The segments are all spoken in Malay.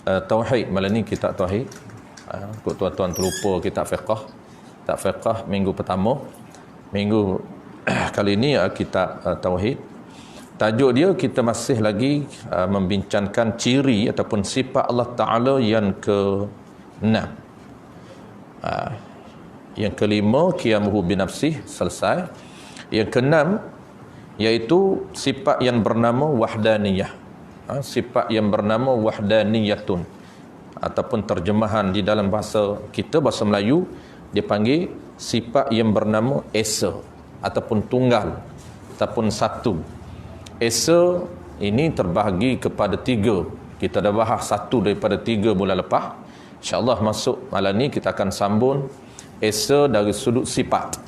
Tauhid. Malam ni kitab Tauhid. Kok tuan-tuan terlupa kitab fiqh. Kitab fiqh minggu pertama. Minggu kali ini kitab Tauhid. Tajuk dia kita masih lagi membincangkan ciri ataupun sifat Allah Ta'ala yang ke-6. Yang kelima, qiyamuhu binafsih, selesai. Yang ke-6 iaitu sifat yang bernama wahdaniyah. Sifat yang bernama wahdaniyatun, ataupun terjemahan di dalam bahasa kita, bahasa Melayu, dia panggil sifat yang bernama esa, ataupun tunggal, ataupun satu. Esa ini terbahagi kepada 3. Kita dah bahas 1 daripada 3 bulan lepas. InsyaAllah masuk malam ni kita akan sambung esa dari sudut sifat.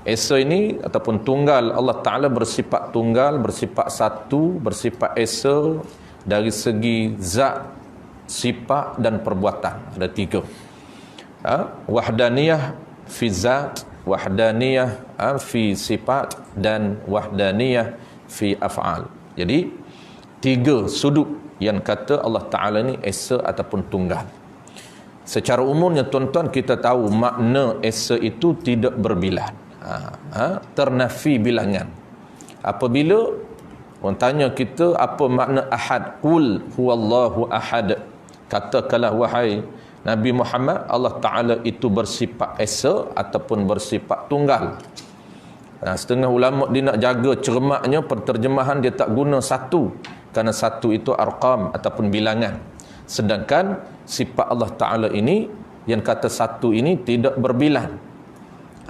Esa ini ataupun tunggal, Allah Ta'ala bersifat tunggal, bersifat satu, bersifat esa dari segi zat, sifat dan perbuatan. Ada 3. Wahdaniyah fi zat, wahdaniyah fi sifat, dan wahdaniyah fi af'al. Jadi 3 sudut yang kata Allah Ta'ala ni esa ataupun tunggal. Secara umumnya tuan-tuan kita tahu makna esa itu tidak berbilang. Ternafi bilangan. Apabila orang tanya kita apa makna ahad, qul huwallahu ahad, katakanlah wahai Nabi Muhammad, Allah Ta'ala itu bersifat esa ataupun bersifat tunggal. Setengah ulama dia nak jaga cermaknya penterjemahan, dia tak guna satu, kerana satu itu arqam ataupun bilangan. Sedangkan sifat Allah Ta'ala ini yang kata satu ini tidak berbilang.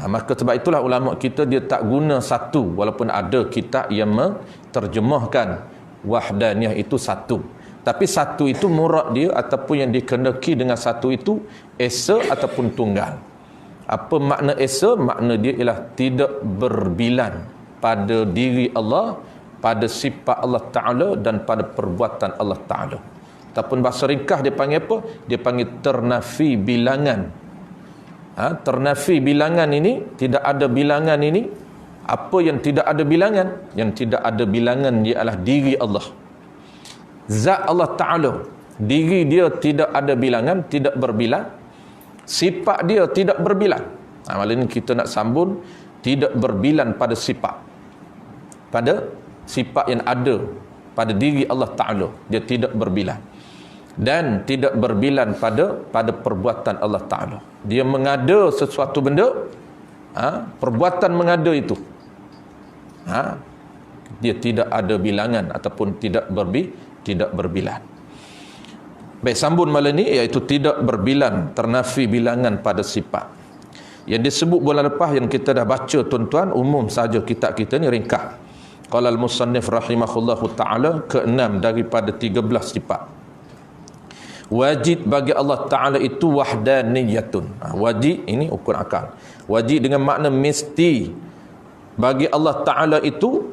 Maka sebab itulah ulama kita dia tak guna satu, walaupun ada kitab yang menterjemahkan wahdaniyah itu satu. Tapi satu itu murad dia ataupun yang dikehendaki dengan satu itu esa ataupun tunggal. Apa makna esa? Makna dia ialah tidak berbilang pada diri Allah, pada sifat Allah Ta'ala dan pada perbuatan Allah Ta'ala. Ataupun bahasa ringkas dia panggil apa? Dia panggil ternafi bilangan. Ternafi bilangan ini, tidak ada bilangan ini. Apa yang tidak ada bilangan? Yang tidak ada bilangan ialah diri Allah. Zat Allah Ta'ala, diri dia tidak ada bilangan, tidak berbilang. Sifat dia tidak berbilang. Malam ini kita nak sambung tidak berbilang pada sifat. Pada sifat yang ada pada diri Allah Ta'ala, dia tidak berbilang. Dan tidak berbilang pada perbuatan Allah Ta'ala. Dia mengada sesuatu benda, perbuatan mengada itu, dia tidak ada bilangan ataupun tidak berbilang. Baik, sambung malam ni iaitu tidak berbilang, ternafi bilangan pada sifat. Yang disebut bulan lepas yang kita dah baca tuan-tuan, umum saja kitab kita ni ringkas. Qala al-musannif rahimahullahu ta'ala, ke-6 daripada 13 sifat. Wajib bagi Allah Ta'ala itu wahdaniyatun. Wajib ini ukur akal. Wajib dengan makna mesti. Bagi Allah Ta'ala itu,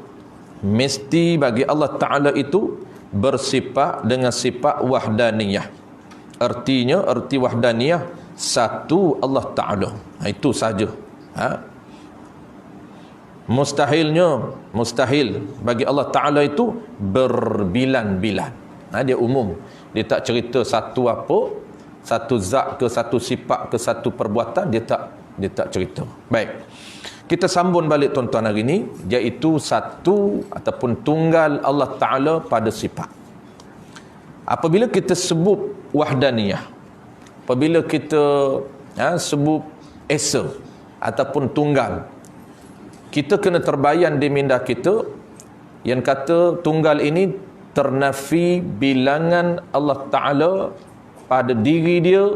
mesti bagi Allah Ta'ala itu bersifat dengan sifat wahdaniyah. Artinya, arti wahdaniyah, satu Allah Ta'ala. Itu saja. Mustahil bagi Allah Ta'ala itu berbilang-bilang. Dia umum. Dia tak cerita satu apa, satu zat ke satu sifat ke satu perbuatan, dia tak cerita. Baik. Kita sambung balik tuan-tuan hari ini, iaitu satu ataupun tunggal Allah Ta'ala pada sifat. Apabila kita sebut wahdaniyah, apabila kita sebut esa ataupun tunggal, kita kena terbayang di minda kita yang kata tunggal ini ternafi bilangan Allah Ta'ala pada diri dia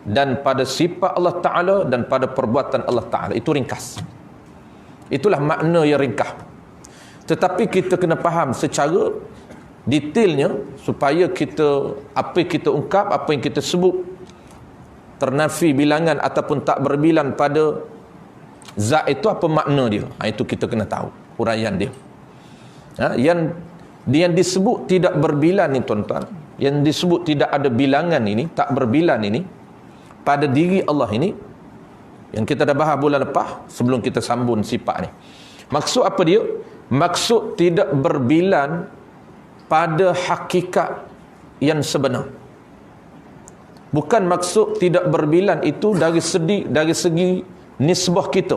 dan pada sifat Allah Ta'ala dan pada perbuatan Allah Ta'ala. Itu ringkas. Itulah makna yang ringkas. Tetapi kita kena faham secara detailnya supaya kita, apa yang kita ungkap, apa yang kita sebut ternafi bilangan ataupun tak berbilang pada zat itu, apa makna dia. Itu kita kena tahu uraian dia. Yang disebut tidak berbilang ni tuan-tuan, yang disebut tidak ada bilangan ini, tak berbilang ini pada diri Allah ini, yang kita dah bahas bulan lepas sebelum kita sambung sifat ni. Maksud apa dia? Maksud tidak berbilang pada hakikat yang sebenar. Bukan maksud tidak berbilan itu dari segi nisbah kita,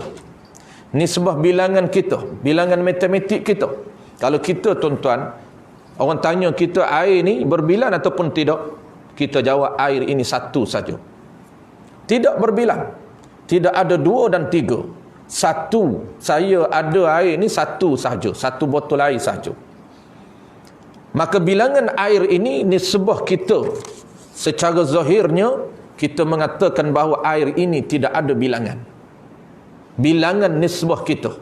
nisbah bilangan kita, bilangan matematik kita. Kalau kita tuan-tuan, orang tanya kita air ni berbilan ataupun tidak, kita jawab air ini satu saja. Tidak berbilang. Tidak ada dua dan tiga. Satu. Saya ada air ni satu saja. Satu botol air saja. Maka bilangan air ini nisbah kita. Secara zahirnya, kita mengatakan bahawa air ini tidak ada bilangan. Bilangan nisbah kita.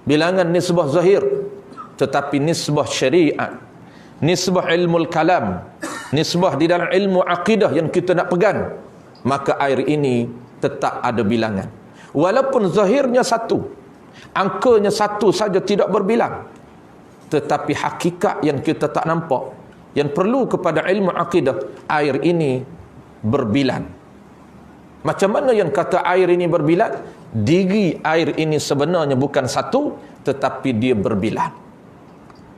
Bilangan nisbah zahir. Tetapi nisbah syariat, nisbah ilmu kalam, nisbah di dalam ilmu akidah yang kita nak pegang, maka air ini tetap ada bilangan. Walaupun zahirnya satu, angkanya satu saja tidak berbilang, tetapi hakikat yang kita tak nampak, yang perlu kepada ilmu akidah, air ini berbilang. Macam mana yang kata air ini berbilang? Diri air ini sebenarnya bukan satu, tetapi dia berbilang.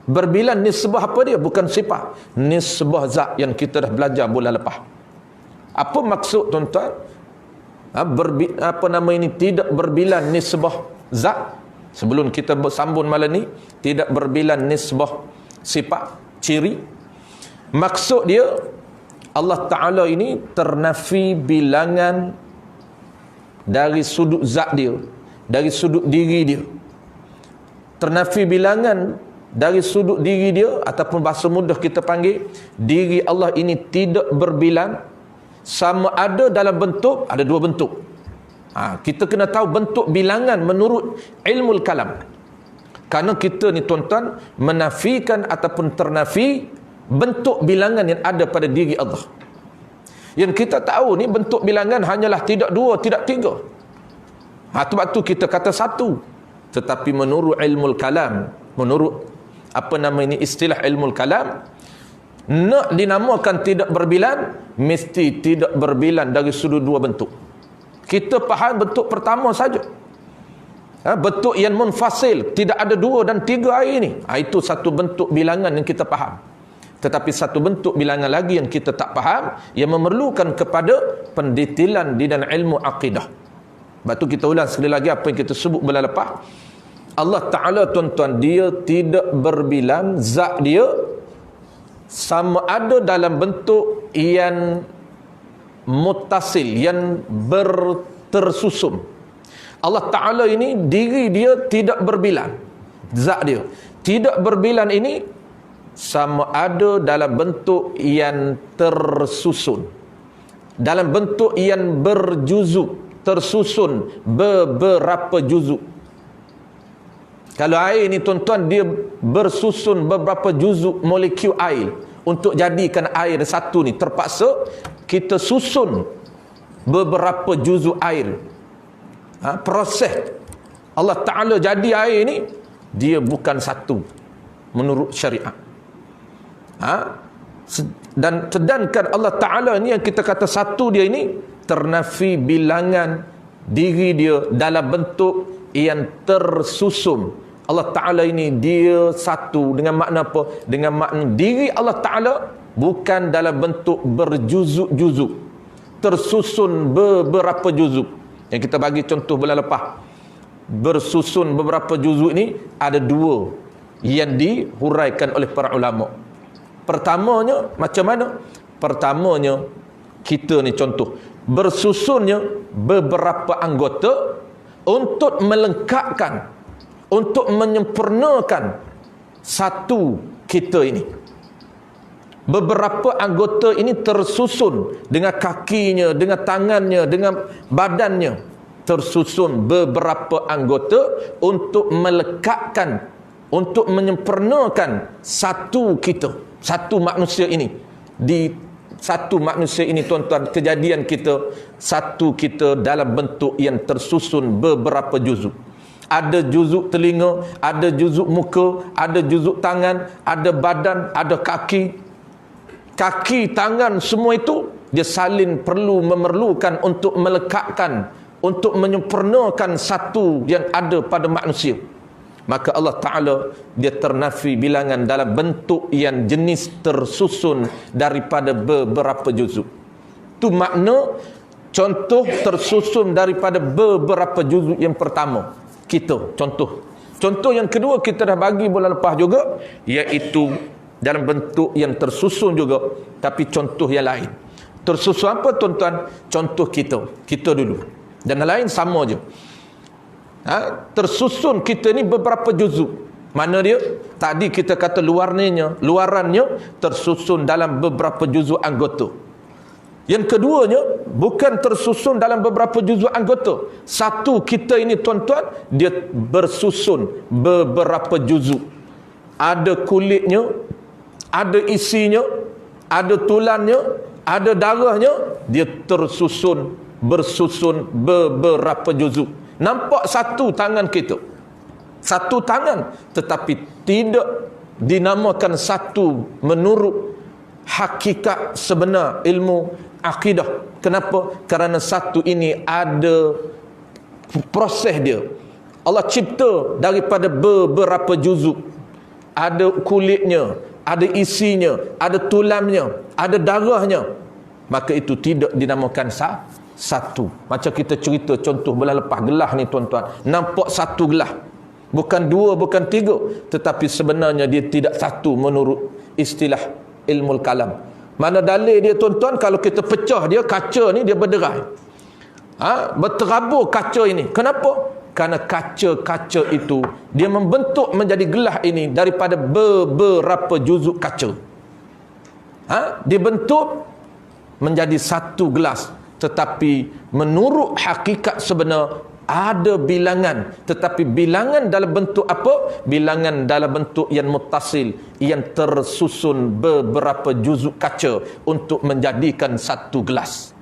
Berbilang nisbah apa dia? Bukan sifat. Nisbah zat yang kita dah belajar bulan lepas. Apa maksud tuan-tuan? Tidak berbilang nisbah zat. Sebelum kita bersambung malam ni, tidak berbilang nisbah sifat, ciri. Maksud dia, Allah Ta'ala ini ternafi bilangan dari sudut zat dia, dari sudut diri dia. Ternafi bilangan dari sudut diri dia, ataupun bahasa mudah kita panggil, diri Allah ini tidak berbilang, sama ada dalam bentuk, ada dua bentuk. Kita kena tahu bentuk bilangan menurut ilmu kalam. Kerana kita ni tuan-tuan menafikan ataupun ternafi bentuk bilangan yang ada pada diri Allah. Yang kita tahu ni bentuk bilangan hanyalah tidak dua, tidak tiga. Sebab tu kita kata satu. Tetapi menurut ilmu kalam, menurut istilah ilmu kalam, nak dinamakan tidak berbilang, mesti tidak berbilang dari sudut dua bentuk. Kita faham bentuk pertama saja. Bentuk yang munfasil, tidak ada dua dan tiga air ini. Itu satu bentuk bilangan yang kita faham. Tetapi satu bentuk bilangan lagi yang kita tak faham, yang memerlukan kepada pendetailan di dalam ilmu akidah. Sebab tu kita ulang sekali lagi apa yang kita sebut bulan lepas. Allah Ta'ala tuan-tuan, dia tidak berbilang, zat dia sama ada dalam bentuk yang muttasil, yang tersusun. Allah Ta'ala ini, diri dia tidak berbilang, zat dia tidak berbilang ini sama ada dalam bentuk yang tersusun, dalam bentuk yang berjuzuk, tersusun beberapa juzuk. Kalau air ni tuan-tuan, dia bersusun beberapa juzuk molekul air. Untuk jadikan air satu ni, terpaksa kita susun beberapa juzuk air. Proses Allah Ta'ala jadi air ni, dia bukan satu menurut syariat. Dan sedangkan Allah Ta'ala ni yang kita kata satu dia ini, ternafi bilangan diri dia dalam bentuk yang tersusun. Allah Ta'ala ini dia satu dengan makna apa? Dengan makna diri Allah Ta'ala bukan dalam bentuk berjuzuk-juzuk, tersusun beberapa juzuk. Yang kita bagi contoh bulan lepas, bersusun beberapa juzuk ini ada dua yang dihuraikan oleh para ulama. Pertamanya macam mana? Pertamanya kita ni contoh, bersusunnya beberapa anggota untuk melengkapkan, untuk menyempurnakan satu kita ini. Beberapa anggota ini tersusun dengan kakinya, dengan tangannya, dengan badannya. Tersusun beberapa anggota untuk melekatkan, untuk menyempurnakan satu kita, satu manusia ini. Di satu manusia ini tuan-tuan, kejadian kita, satu kita dalam bentuk yang tersusun beberapa juzuk. Ada juzuk telinga, ada juzuk muka, ada juzuk tangan, ada badan, ada kaki. Kaki, tangan, semua itu dia saling memerlukan untuk melekatkan, untuk menyempurnakan satu yang ada pada manusia. Maka Allah Ta'ala dia ternafi bilangan dalam bentuk yang jenis tersusun daripada beberapa juzuk. Tu makna contoh tersusun daripada beberapa juzuk yang pertama kita. Contoh yang kedua kita dah bagi bulan lepas juga, iaitu dalam bentuk yang tersusun juga, tapi contoh yang lain. Tersusun apa tuan-tuan? Contoh kita dulu, dan yang lain sama je. Tersusun kita ni beberapa juzuk. Mana dia? Tadi kita kata luarannya tersusun dalam beberapa juzuk anggota. Yang keduanya bukan tersusun dalam beberapa juzuk anggota. Satu kita ini tuan-tuan, dia bersusun beberapa juzuk. Ada kulitnya, ada isinya, ada tulannya, ada darahnya, dia bersusun beberapa juzuk. Nampak satu tangan kita, satu tangan, tetapi tidak dinamakan satu menurut hakikat sebenar ilmu akidah. Kenapa? Kerana satu ini ada proses dia. Allah cipta daripada beberapa juzuk. Ada kulitnya, ada isinya, ada tulamnya, ada darahnya. Maka itu tidak dinamakan satu. Macam kita cerita contoh bulan lepas gelas ni tuan-tuan. Nampak satu gelas. Bukan dua, bukan tiga. Tetapi sebenarnya dia tidak satu menurut istilah ilmu kalam. Mana dalil dia tuan-tuan, kalau kita pecah dia, kaca ni dia berderai. Berterabur kaca ini. Kenapa? Kerana kaca-kaca itu dia membentuk menjadi gelas ini daripada beberapa juzuk kaca. Dibentuk menjadi satu gelas. Tetapi menurut hakikat sebenar ada bilangan, tetapi bilangan dalam bentuk apa? Bilangan dalam bentuk yang muttasil, yang tersusun beberapa juzuk kaca untuk menjadikan satu gelas.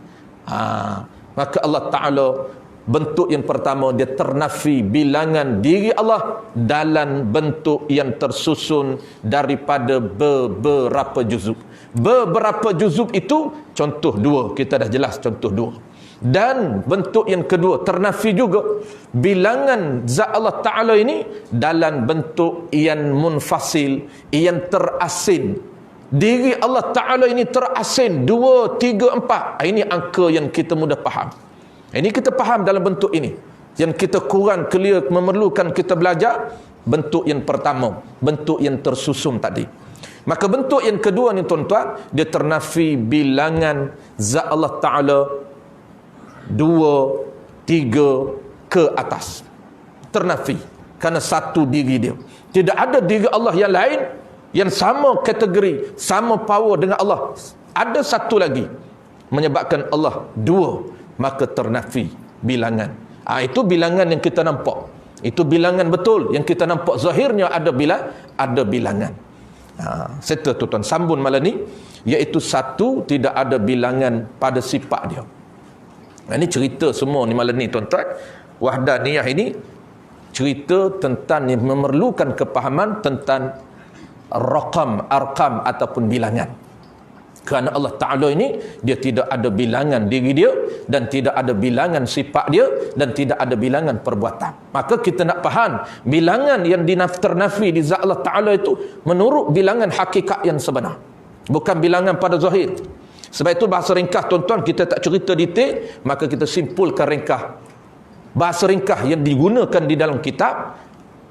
Maka Allah Ta'ala, bentuk yang pertama, dia ternafi bilangan diri Allah dalam bentuk yang tersusun daripada beberapa juzuk. Beberapa juzuk itu contoh dua, kita dah jelas contoh dua. Dan bentuk yang kedua, ternafi juga bilangan zat Allah Ta'ala ini dalam bentuk yang munfasil, yang terasin. Diri Allah Ta'ala ini terasin 2, 3, 4. Ini angka yang kita mudah faham. Ini kita faham dalam bentuk ini. Yang kita kurang clear, memerlukan kita belajar bentuk yang pertama, bentuk yang tersusun tadi. Maka bentuk yang kedua ni tuan-tuan, dia ternafi bilangan zat Allah Ta'ala 2, 3 ke atas. Ternafi. Kerana satu diri dia. Tidak ada diri Allah yang lain yang sama kategori, sama power dengan Allah. Ada satu lagi menyebabkan Allah 2, maka ternafi bilangan. Itu bilangan yang kita nampak. Itu bilangan betul yang kita nampak zahirnya ada bilangan. Settle tuan-tuan, sambung malam ni, iaitu satu, tidak ada bilangan pada sifat dia. Ini cerita semua ni malam ni tuan-tuan. Wahdaniyah ini cerita tentang yang memerlukan kepahaman tentang arkam ataupun bilangan. Kerana Allah Ta'ala ini, dia tidak ada bilangan diri dia, dan tidak ada bilangan sifat dia, dan tidak ada bilangan perbuatan. Maka kita nak faham bilangan yang ternafi di zat Allah Ta'ala itu menurut bilangan hakikat yang sebenar, bukan bilangan pada zahir. Sebab itu bahasa ringkas tuan-tuan, kita tak cerita detail, maka kita simpulkan ringkas. Bahasa ringkas yang digunakan di dalam kitab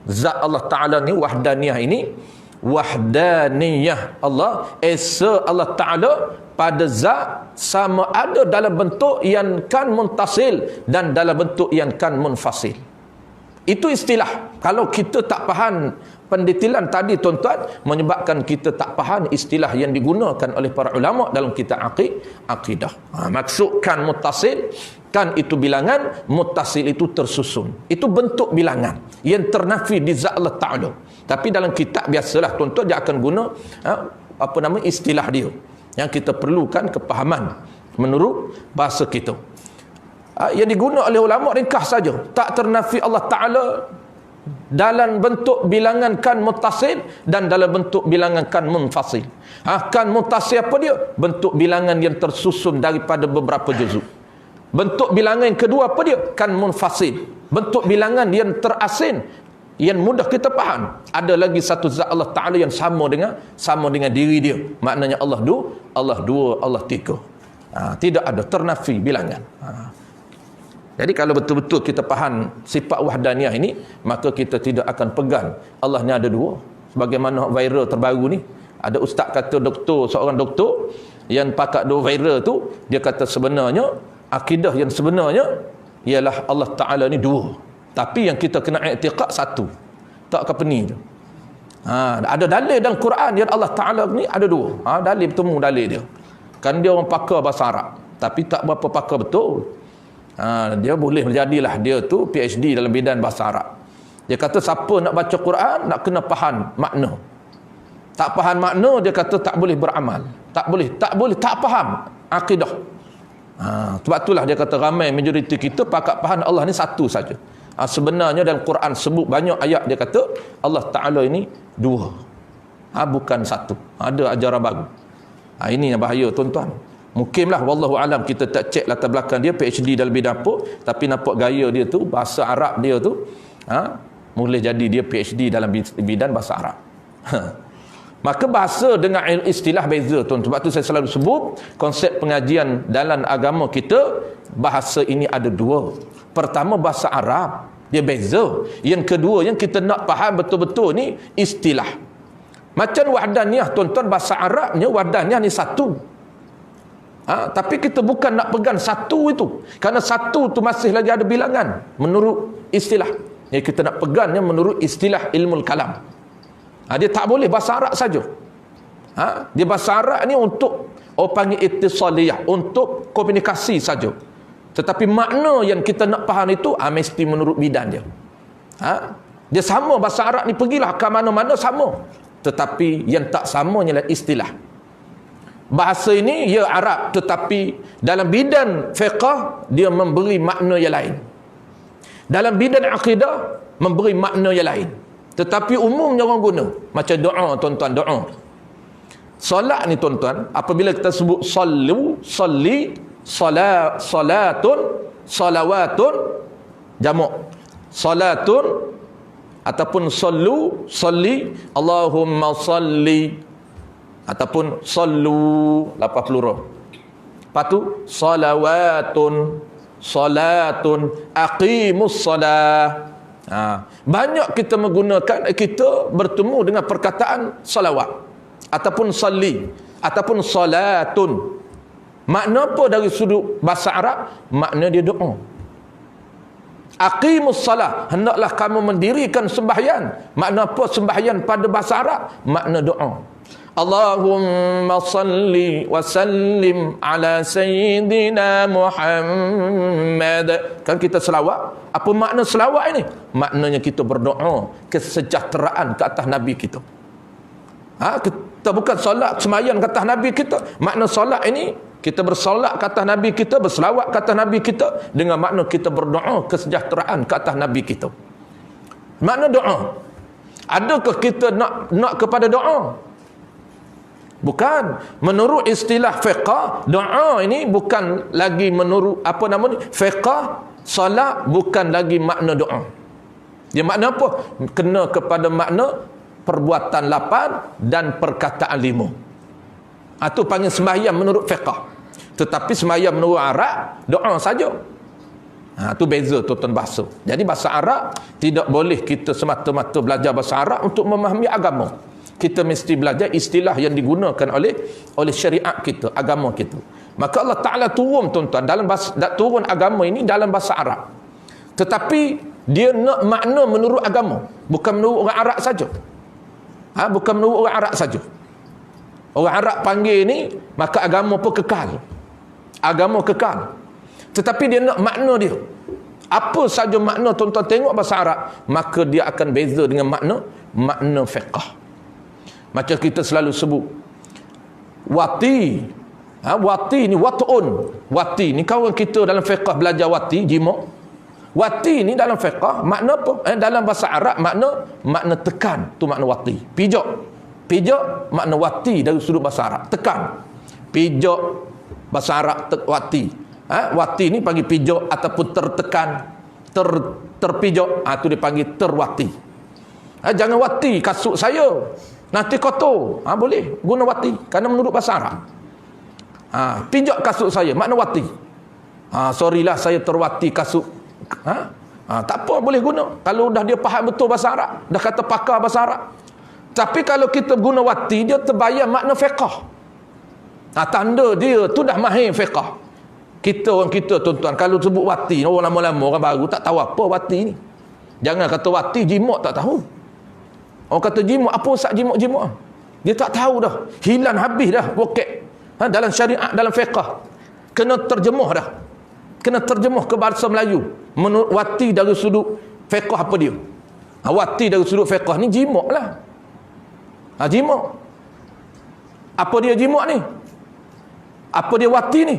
zat Allah Ta'ala ni, wahdaniyah ini, wahdaniyah Allah, esa Allah Ta'ala pada zat sama ada dalam bentuk yang kan muntasil dan dalam bentuk yang kan munfasil. Itu istilah. Kalau kita tak faham pendetailan tadi tuan-tuan, menyebabkan kita tak faham istilah yang digunakan oleh para ulama dalam kitab akidah. Maksud kan muttasil, kan itu bilangan, muttasil itu tersusun. Itu bentuk bilangan yang ternafi di zat Allah Ta'ala. Tapi dalam kitab biasalah tuan-tuan, dia akan guna istilah dia yang kita perlukan kepahaman menurut bahasa kita. Yang digunakan oleh ulama ringkas saja. Tak ternafi Allah Ta'ala dalam bentuk bilangan kan muttasil dan dalam bentuk bilangan kan munfasil. Kan muttasil apa dia? Bentuk bilangan yang tersusun daripada beberapa juzuk. Bentuk bilangan yang kedua apa dia? Kan munfasil. Bentuk bilangan yang terasin, yang mudah kita faham. Ada lagi satu zat Allah Ta'ala yang sama dengan diri dia. Maknanya Allah dua, Allah tiga. Tidak ada, ternafi bilangan. Jadi kalau betul-betul kita faham sifat wahdaniyah ini, maka kita tidak akan pegang Allah ni ada dua. Sebagaimana viral terbaru ni, ada ustaz kata seorang doktor yang pakat dua viral tu, dia kata sebenarnya akidah yang sebenarnya ialah Allah Ta'ala ni dua, tapi yang kita kena i'tiqad satu. Tak ke peni tu. Ada dalil dalam Quran yang Allah Ta'ala ni ada dua. Dalil bertemu dalil dia. Kan dia orang pakar bahasa Arab, tapi tak berapa pakar betul. Dia boleh menjadilah dia tu PhD dalam bidang bahasa Arab. Dia kata siapa nak baca Quran nak kena faham makna. Tak faham makna, dia kata tak boleh beramal. Tak faham akidah. Sebab itulah dia kata ramai majoriti kita pakat faham Allah ni satu saja. Sebenarnya dalam Quran sebut banyak ayat dia kata Allah Ta'ala ini dua. Bukan satu. Ada ajaran baru. Ini yang bahaya tuan-tuan. Mungkinlah wallahu alam kita tak cek latar belakang dia PhD dalam bidang apa, tapi nampak gaya dia tu, bahasa Arab dia tu boleh jadi dia PhD dalam bidang bahasa Arab. Maka bahasa dengan istilah beza tuan. Sebab tu saya selalu sebut konsep pengajian dalam agama kita, bahasa ini ada dua. Pertama bahasa Arab, dia beza. Yang kedua yang kita nak faham betul-betul ni istilah. Macam wahdaniyah tuan-tuan, bahasa Arabnya wahdaniyah ni satu. Tapi kita bukan nak pegang satu itu, kerana satu tu masih lagi ada bilangan menurut istilah. Yang kita nak pegangnya menurut istilah ilmu kalam. Dia tak boleh bahasa Arab saja. Dia bahasa Arab ni untuk orang panggil ittisaliyah, untuk komunikasi saja. Tetapi makna yang kita nak faham itu mesti menurut bidang dia. Dia sama bahasa Arab ni, pergilah ke mana-mana sama. Tetapi yang tak samanya adalah istilah. Bahasa ini ya Arab, tetapi dalam bidang fiqh dia memberi makna yang lain. Dalam bidang akidah memberi makna yang lain. Tetapi umumnya orang guna macam doa tuan-tuan, doa. Solat ni tuan-tuan, apabila kita sebut salli, salatun, salawatun, jamak. Salatun ataupun salli, Allahumma salli, ataupun sallu, lapas plural. Lepas tu salatun, aqimus salah. Banyak kita menggunakan, kita bertemu dengan perkataan salawat ataupun salli ataupun salatun. Makna apa dari sudut bahasa Arab? Makna dia doa. Aqimus salah, hendaklah kamu mendirikan sembahyang. Makna apa sembahyang pada bahasa Arab? Makna doa. Allahumma salli wa sallim ala sayyidina Muhammad. Kan kita selawat. Apa makna selawat ini? Maknanya kita berdoa kesejahteraan ke atas Nabi kita. Kita bukan solat semayang ke atas Nabi kita. Makna solat ini kita bersolat ke atas Nabi kita, berselawat ke atas Nabi kita, dengan makna kita berdoa kesejahteraan ke atas Nabi kita. Makna doa. Adakah kita nak kepada doa? Bukan. Menurut istilah fiqh, doa ini bukan lagi menurut apa nama ni? Fiqh, salat bukan lagi makna doa. Dia makna apa? Kena kepada makna perbuatan 8 dan perkataan 5. Itu panggil sembahyang menurut fiqh. Tetapi sembahyang menurut Arab, doa saja. Itu beza tuan-tuan bahasa. Jadi bahasa Arab tidak boleh kita semata-mata belajar bahasa Arab untuk memahami agama. Kita mesti belajar istilah yang digunakan oleh syariat kita, agama kita. Maka Allah Ta'ala turun tuan-tuan turun agama ini dalam bahasa Arab. Tetapi dia nak makna menurut agama, bukan menurut orang Arab saja. Bukan menurut orang Arab saja. Orang Arab panggil ni, maka agama pun kekal. Agama kekal. Tetapi dia nak makna dia. Apa saja makna tuan-tuan tengok bahasa Arab, maka dia akan beza dengan makna fiqh. Macam kita selalu sebut wati. Wati ni wat'un. Wati ni kawan kita dalam fiqh belajar wati, jima'. Wati ni dalam fiqh makna apa? Dalam bahasa Arab makna tekan, tu makna wati. Pijak. Pijak makna wati dari sudut bahasa Arab, tekan. Pijak bahasa Arab wati. Wati ni panggil pijak ataupun tertekan, terpijak, tu dia panggil terwati. Jangan wati kasut saya, nanti kotor. Boleh guna wati kerana menurut bahasa Arab. Pijak kasut saya, makna wati. Sorry lah saya terwati kasut. Tak apa, boleh guna. Kalau dah dia faham betul bahasa Arab, dah kata pakar bahasa Arab. Tapi kalau kita guna wati, dia terbayang makna fiqah. Tanda dia tu dah mahir fiqah. Kita orang kita tuan-tuan, kalau sebut wati, orang lama-lama, orang baru tak tahu apa wati ni. Jangan kata wati, jimuk tak tahu. Orang kata jimuk, apa usah jimuk-jimuk? Dia tak tahu dah. Hilang habis dah bokek. Dalam syariat, dalam fiqah. Kena terjemuh dah. Kena terjemuh ke bahasa Melayu. Menurut wati dari sudut fiqah apa dia? Wati dari sudut fiqah ni jimuk lah. Jimuk. Apa dia jimuk ni? Apa dia wati ni?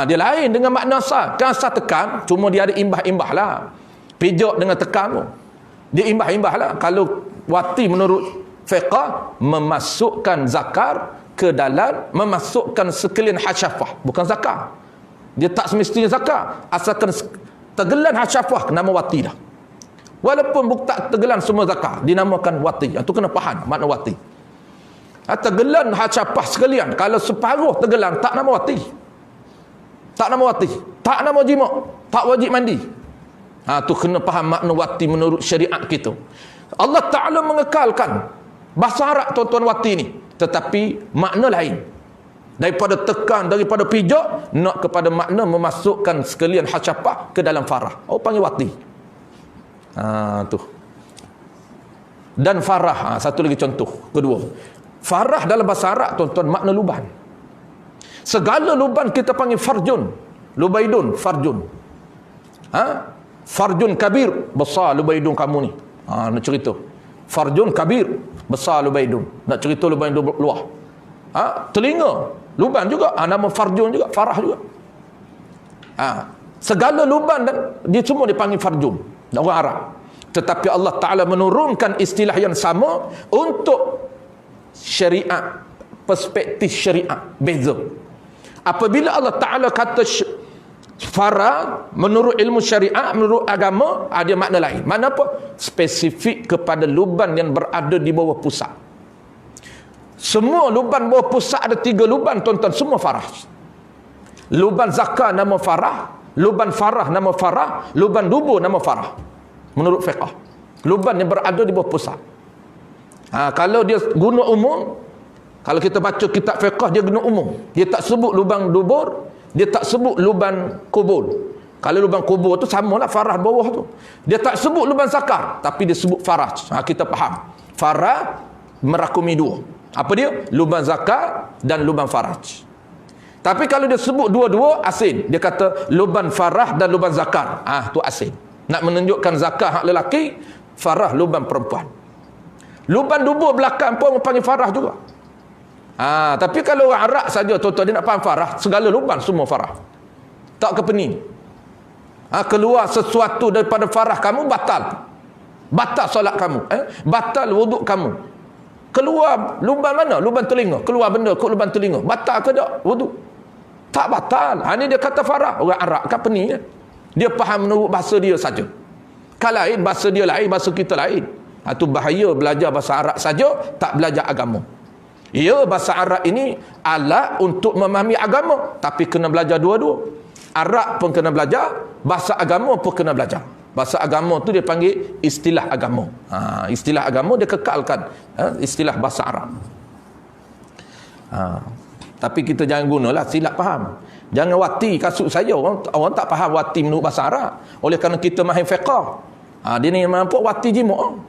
Dia lain dengan makna asal. Kan asal tekan, cuma dia ada imbah-imbah lah. Pijak dengan tekan pun. Dia imbah-imbah lah. Kalau wati menurut fiqah, memasukkan zakar ke dalam, memasukkan sekalian hasyafah, bukan zakar. Dia tak semestinya zakar, asalkan tegelan hasyafah nama wati dah. Walaupun tak tegelan semua zakar, dinamakan wati. Itu kena faham makna wati. Tegelan hasyafah sekalian, kalau separuh tegelan, tak nama wati. Tak nama wati, tak nama jimuk, tak wajib mandi. Tu kena faham makna wati menurut syariat kita. Allah Ta'ala mengekalkan bahasa Arab tuan-tuan wati ni, tetapi makna lain. Daripada tekan, daripada pijak, nak kepada makna memasukkan sekalian hasyafah ke dalam farah. Panggil wati. Tu. Dan farah, satu lagi contoh kedua. Farah dalam bahasa Arab tuan-tuan makna luban. Segala luban kita panggil farjun, lubaidun, farjun. Farjun kabir, besar lubaidun kamu ni. Nak cerita. Farjun kabir, besar lubaidun. Nak cerita lubaidun luah. Telinga, luban juga. Nama farjun juga, farah juga. Segala luban dan dia semua dipanggil farjun. Orang Arab. Tetapi Allah Ta'ala menurunkan istilah yang sama untuk syariat, perspektif syariat. Beza. Apabila Allah Ta'ala kata farah, menurut ilmu syariat, menurut agama, ada makna lain. Makna apa? Spesifik kepada luban yang berada di bawah pusat. Semua luban bawah pusat ada 3 luban tuan-tuan, semua farah. Luban zakar nama farah, luban farah nama farah, luban dubur nama farah. Menurut fiqah, luban yang berada di bawah pusat. Kalau dia guna umum, kalau kita baca kitab fiqah, dia guna umum. Dia tak sebut lubang dubur, dia tak sebut lubang kubur. Kalau lubang kubur tu samalah farah bawah tu. Dia tak sebut lubang zakar, tapi dia sebut faraj. Kita faham. Farah merakumi 2. Apa dia? Lubang zakar dan lubang faraj. Tapi kalau dia sebut dua-dua, asin. Dia kata lubang farah dan lubang zakar. Tu asin. Nak menunjukkan zakar hak lelaki, farah lubang perempuan. Lubang dubur belakang pun panggil farah juga. Tapi kalau orang Arab saja tuan-tuan, dia nak faham farah, segala lubang semua farah. Tak ke pening. Keluar sesuatu daripada farah kamu, batal. Batal solat kamu. Batal wuduk kamu. Keluar lubang mana? Lubang telinga. Keluar benda ke lubang telinga. Batal ke tak wuduk? Tak batal. Ini dia kata farah. Orang Arab kan pening kan? Dia faham menurut bahasa dia saja. Kalau lain, bahasa dia lain, bahasa kita lain. Itu bahaya belajar bahasa Arab saja, tak belajar agama. Ya, bahasa Arab ini alat untuk memahami agama, tapi kena belajar dua-dua. Arab pun kena belajar, bahasa agama pun kena belajar. Bahasa agama tu dia panggil istilah agama. Istilah agama dia kekalkan istilah bahasa Arab. Tapi kita jangan gunalah silap faham. Jangan wati kasut saya. Orang tak faham wati menurut bahasa Arab. Oleh kerana kita mahir fiqah. Dia ni nampak wati jimuk.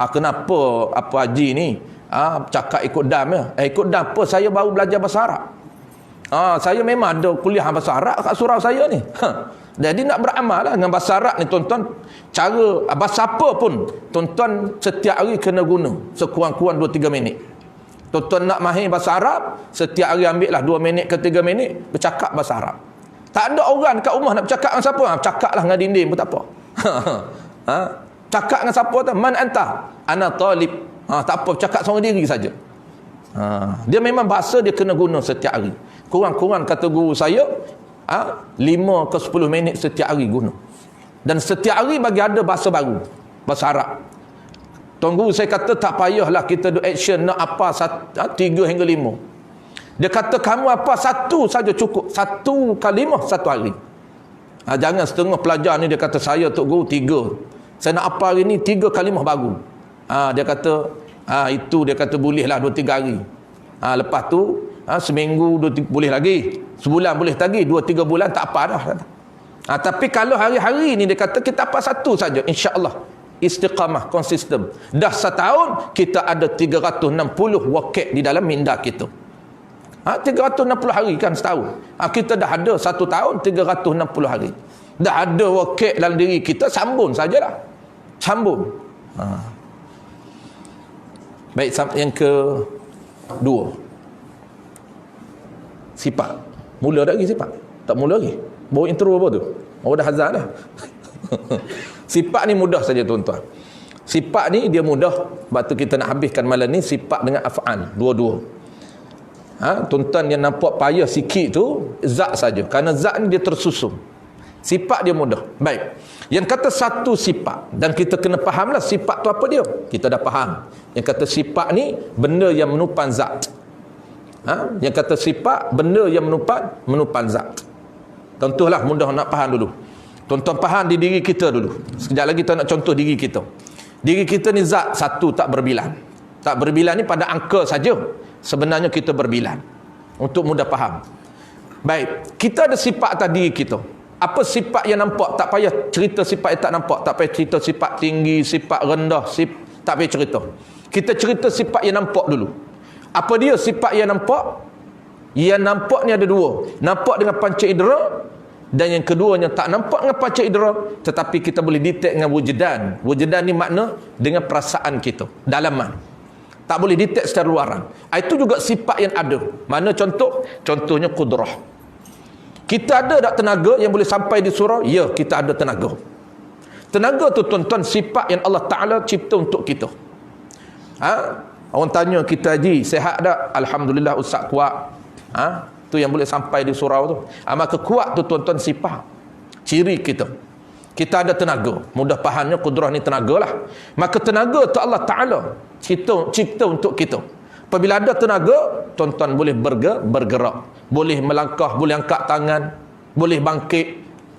Kenapa apa haji ni cakap ikut dam ya? Ikut dam apa? Saya baru belajar bahasa Arab. Saya memang ada kuliah bahasa Arab kat surau saya ni. Jadi nak beramal lah dengan bahasa Arab ni tuan-tuan. Cara bahasa apa pun tuan-tuan setiap hari kena guna sekurang-kurang 2-3 minit. Tuan-tuan nak mahir bahasa Arab, setiap hari ambil lah 2 minit ke 3 minit bercakap bahasa Arab. Tak ada orang kat rumah nak bercakap dengan siapa? Bercakap lah dengan dinding pun tak apa. Cakap dengan siapa tu? Man anta? Ana talib. Tak apa, bercakap seorang diri saja. Dia memang bahasa dia kena guna setiap hari. Kurang-kurang kata guru saya 5 ke 10 minit setiap hari guna. Dan setiap hari bagi ada bahasa baru, bahasa Arab. Tuan guru saya kata tak payahlah kita do action nak apa 3 hingga 5. Dia kata kamu apa satu saja cukup, satu kalimah satu hari. Jangan setengah pelajar ni dia kata saya Tok Guru 3. Saya nak apa hari ni 3 kalimah baru. Dia kata itu dia kata bolehlah 2-3 hari. Lepas tu seminggu 2-3 boleh lagi. Sebulan boleh lagi, 2-3 bulan tak apa dah. Tapi kalau hari-hari ni dia kata kita apa satu saja, insya-Allah istiqamah, konsisten. Dah setahun kita ada 360 wakil di dalam minda kita. 360 hari kan setahun. Kita dah ada 1 tahun 360 hari. Dah ada wakil dalam diri kita, sambung sajalah. Sambung. Baik, yang kedua. Sifat. Mula dah lagi sifat? Tak mula lagi. Baru intro apa tu? Dah hazard dah. Sifat ni mudah saja tuan-tuan. Sifat ni dia mudah. Sebab tu kita nak habiskan malam ni sifat dengan af'al. Dua-dua. Tuan-tuan yang nampak payah sikit tu zat saja. Kerana zat ni dia tersusun. Sifat dia mudah. Baik. Yang kata satu sifat. Dan kita kena fahamlah sifat tu apa dia. Kita dah faham. Yang kata sifat ni benda yang menupan zat. Yang kata sifat benda yang menupan zat. Tentulah mudah nak faham dulu. Tuan-tuan faham di diri kita dulu. Sekejap lagi kita nak contoh diri kita. Diri kita ni zat satu, tak berbilang. Tak berbilang ni pada angka saja. Sebenarnya kita berbilang. Untuk mudah faham. Baik, kita ada sifat tadi kita. Apa sifat yang nampak? Tak payah cerita sifat yang tak nampak. Tak payah cerita sifat tinggi, sifat rendah, tak payah cerita. Kita cerita sifat yang nampak dulu. Apa dia sifat yang nampak? Yang nampak ni ada dua. Nampak dengan panca indera, dan yang keduanya tak nampak dengan panca indera, tetapi kita boleh detect dengan wujudan. Wujudan ni makna dengan perasaan kita, dalaman. Tak boleh detect secara luaran. Itu juga sifat yang ada. Mana contoh? Contohnya kudrah. Kita ada tak tenaga yang boleh sampai di surau? Ya, kita ada tenaga. Tenaga tu tuan-tuan sifat yang Allah Ta'ala cipta untuk kita. Orang tanya kita, Haji, sihat tak? Alhamdulillah Ustaz kuat. Tu yang boleh sampai di surau tu. Maka kuat tu tuan-tuan sifat, ciri kita. Kita ada tenaga. Mudah fahamnya kudrah ni tenaga lah. Maka tenaga tu Allah Ta'ala cipta untuk kita. Apabila ada tenaga, tuan-tuan boleh bergerak, boleh melangkah, boleh angkat tangan, boleh bangkit.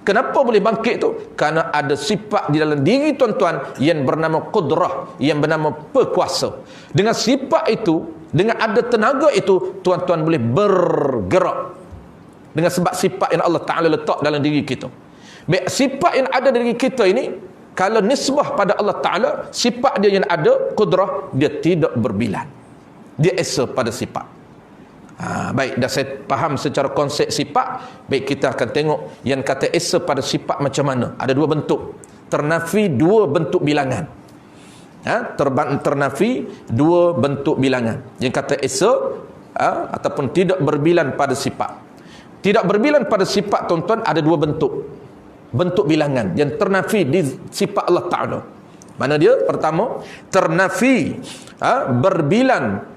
Kenapa boleh bangkit tu? Kerana ada sifat di dalam diri tuan-tuan yang bernama kudrah, yang bernama perkuasa. Dengan sifat itu, dengan ada tenaga itu, tuan-tuan boleh bergerak. Dengan sebab sifat yang Allah Ta'ala letak dalam diri kita. Baik, sifat yang ada dari kita ini, kalau nisbah pada Allah Ta'ala, sifat dia yang ada, kudrah, dia tidak berbilang. Dia esa pada sifat. Baik, dah saya faham secara konsep sifat. Baik, kita akan tengok yang kata esa pada sifat macam mana. Ada dua bentuk. Ternafi dua bentuk bilangan. Ternafi dua bentuk bilangan. Yang kata esa ataupun tidak berbilang pada sifat. Tidak berbilang pada sifat tuan-tuan ada dua bentuk. Bentuk bilangan yang ternafi di sifat Allah Ta'ala. Mana dia? Pertama, ternafi berbilang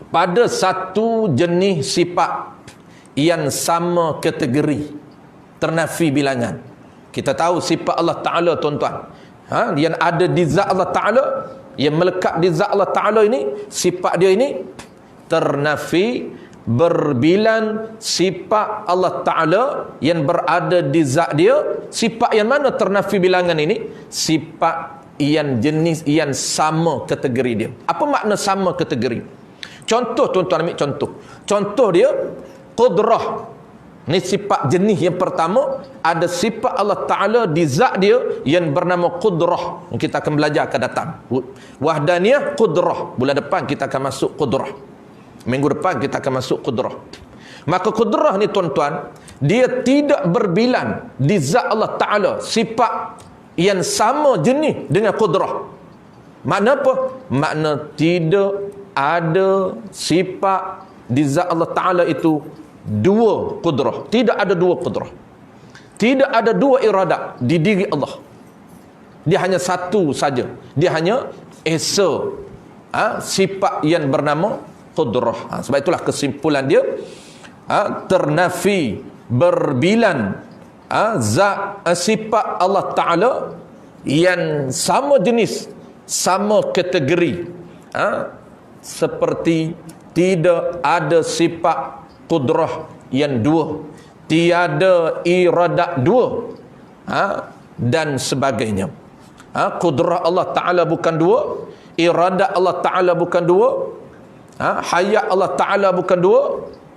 pada satu jenis sifat yang sama kategori. Ternafi bilangan. Kita tahu sifat Allah Ta'ala tuan-tuan, yang ada di zat Allah Ta'ala, yang melekat di zat Allah Ta'ala ini, sifat dia ini ternafi berbilang sifat Allah Ta'ala yang berada di zat dia. Sifat yang mana ternafi bilangan ini? Sifat yang jenis yang sama kategori dia. Apa makna sama kategori? Contoh tuan-tuan, ambil contoh. Contoh dia qudrah. Ini sifat jenis yang pertama. Ada sifat Allah Ta'ala di zat dia yang bernama qudrah. Kita akan belajar akan datang. Wahdaniyah qudrah. Bulan depan kita akan masuk qudrah. Minggu depan kita akan masuk qudrah. Maka qudrah ni tuan-tuan, dia tidak berbilang di zat Allah Ta'ala sifat yang sama jenis dengan qudrah. Makna apa? Makna tidak ada sifat di zat Allah Ta'ala itu dua qudrah. Tidak ada dua qudrah. Tidak ada dua iradat di diri Allah. Dia hanya satu saja. Dia hanya esa sifat yang bernama qudrah. Sebab itulah kesimpulan dia ternafi berbilang zat sifat Allah Ta'ala yang sama jenis, sama kategori, seperti tidak ada sifat qudrah yang dua, tiada iradat dua, dan sebagainya. Qudrah Allah Ta'ala bukan dua, iradat Allah Ta'ala bukan dua, hayat Allah Ta'ala bukan dua,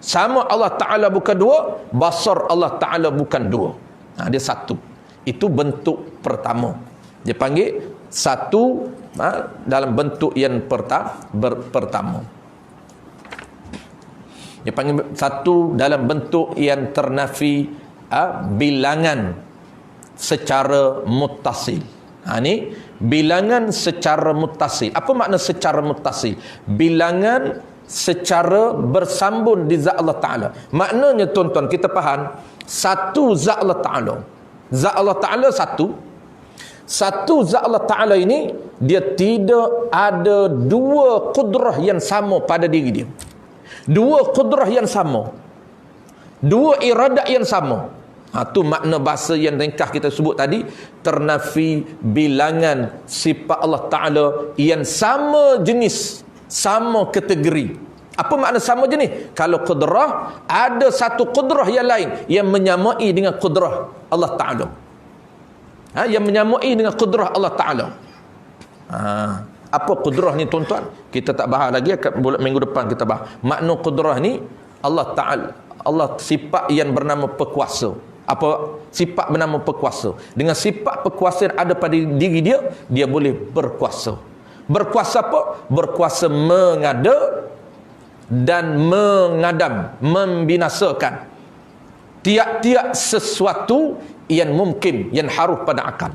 sama Allah Ta'ala bukan dua, basar Allah Ta'ala bukan dua. Dia satu. Itu bentuk pertama. Dia panggil satu dalam bentuk yang pertama. Dia panggil satu dalam bentuk yang ternafi bilangan secara muttasil. Ni bilangan secara muttasil. Apa makna secara muttasil? Bilangan secara bersambung di zat Allah Ta'ala. Maknanya tuan-tuan, kita faham satu zat Allah Ta'ala. Zat Allah Ta'ala satu. Satu zat Allah Ta'ala ini, dia tidak ada dua qudrah yang sama pada diri dia. Dua qudrah yang sama, dua iradat yang sama. Tu makna bahasa yang ringkas kita sebut tadi, ternafi bilangan sifat Allah Ta'ala yang sama jenis, sama kategori. Apa makna sama jenis? Kalau qudrah, ada satu qudrah yang lain yang menyamai dengan qudrah Allah Ta'ala. Yang menyamai dengan qudrah Allah Ta'ala. Apa qudrah ni tuan-tuan? Kita tak bahas lagi, minggu depan kita bahas. Makna qudrah ni, Allah Ta'ala, Allah sifat yang bernama perkuasa. Apa sifat bernama perkuasa? Dengan sifat perkuasa yang ada pada diri dia, dia boleh berkuasa. Berkuasa apa? Berkuasa mengada dan mengadam, membinasakan tiap-tiap sesuatu yang mungkin, yang harus pada akal.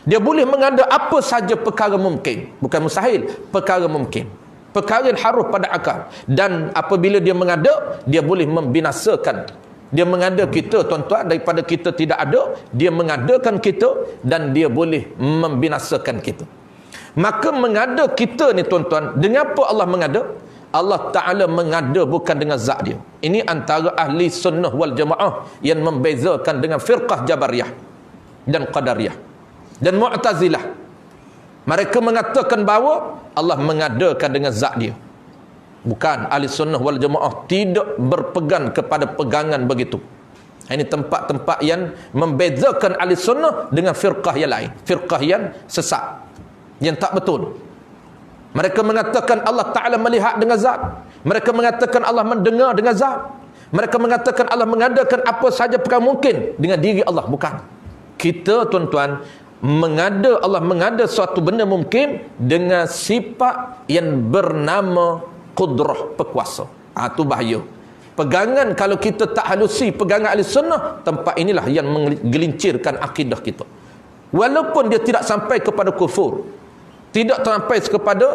Dia boleh mengada apa saja perkara mungkin, bukan mustahil, perkara mungkin, perkara yang harus pada akal. Dan apabila dia mengada, dia boleh membinasakan. Dia mengada kita, tuan-tuan, daripada kita tidak ada, dia mengadakan kita, dan dia boleh membinasakan kita. Maka mengada kita ni tuan-tuan, dengan apa Allah mengada? Allah Ta'ala mengada bukan dengan zat dia. Ini antara ahli sunnah wal jamaah yang membezakan dengan firqah Jabariyah dan Qadariyah dan Mu'tazilah. Mereka mengatakan bahawa Allah mengadakan dengan zat dia. Bukan. Ahli sunnah wal jamaah tidak berpegang kepada pegangan begitu. Ini tempat-tempat yang membezakan ahli sunnah dengan firqah yang lain, firqah yang sesat, yang tak betul. Mereka mengatakan Allah Ta'ala melihat dengan zat. Mereka mengatakan Allah mendengar dengan zat. Mereka mengatakan Allah mengadakan apa saja perkara mungkin dengan diri Allah. Bukan. Kita tuan-tuan, Allah mengada suatu benda mungkin dengan sifat yang bernama qudrah, perkuasa. Itu bahaya. Pegangan, kalau kita tak halusi pegangan ahli sunnah, tempat inilah yang menggelincirkan akidah kita. Walaupun dia tidak sampai kepada kufur, tidak sampai kepada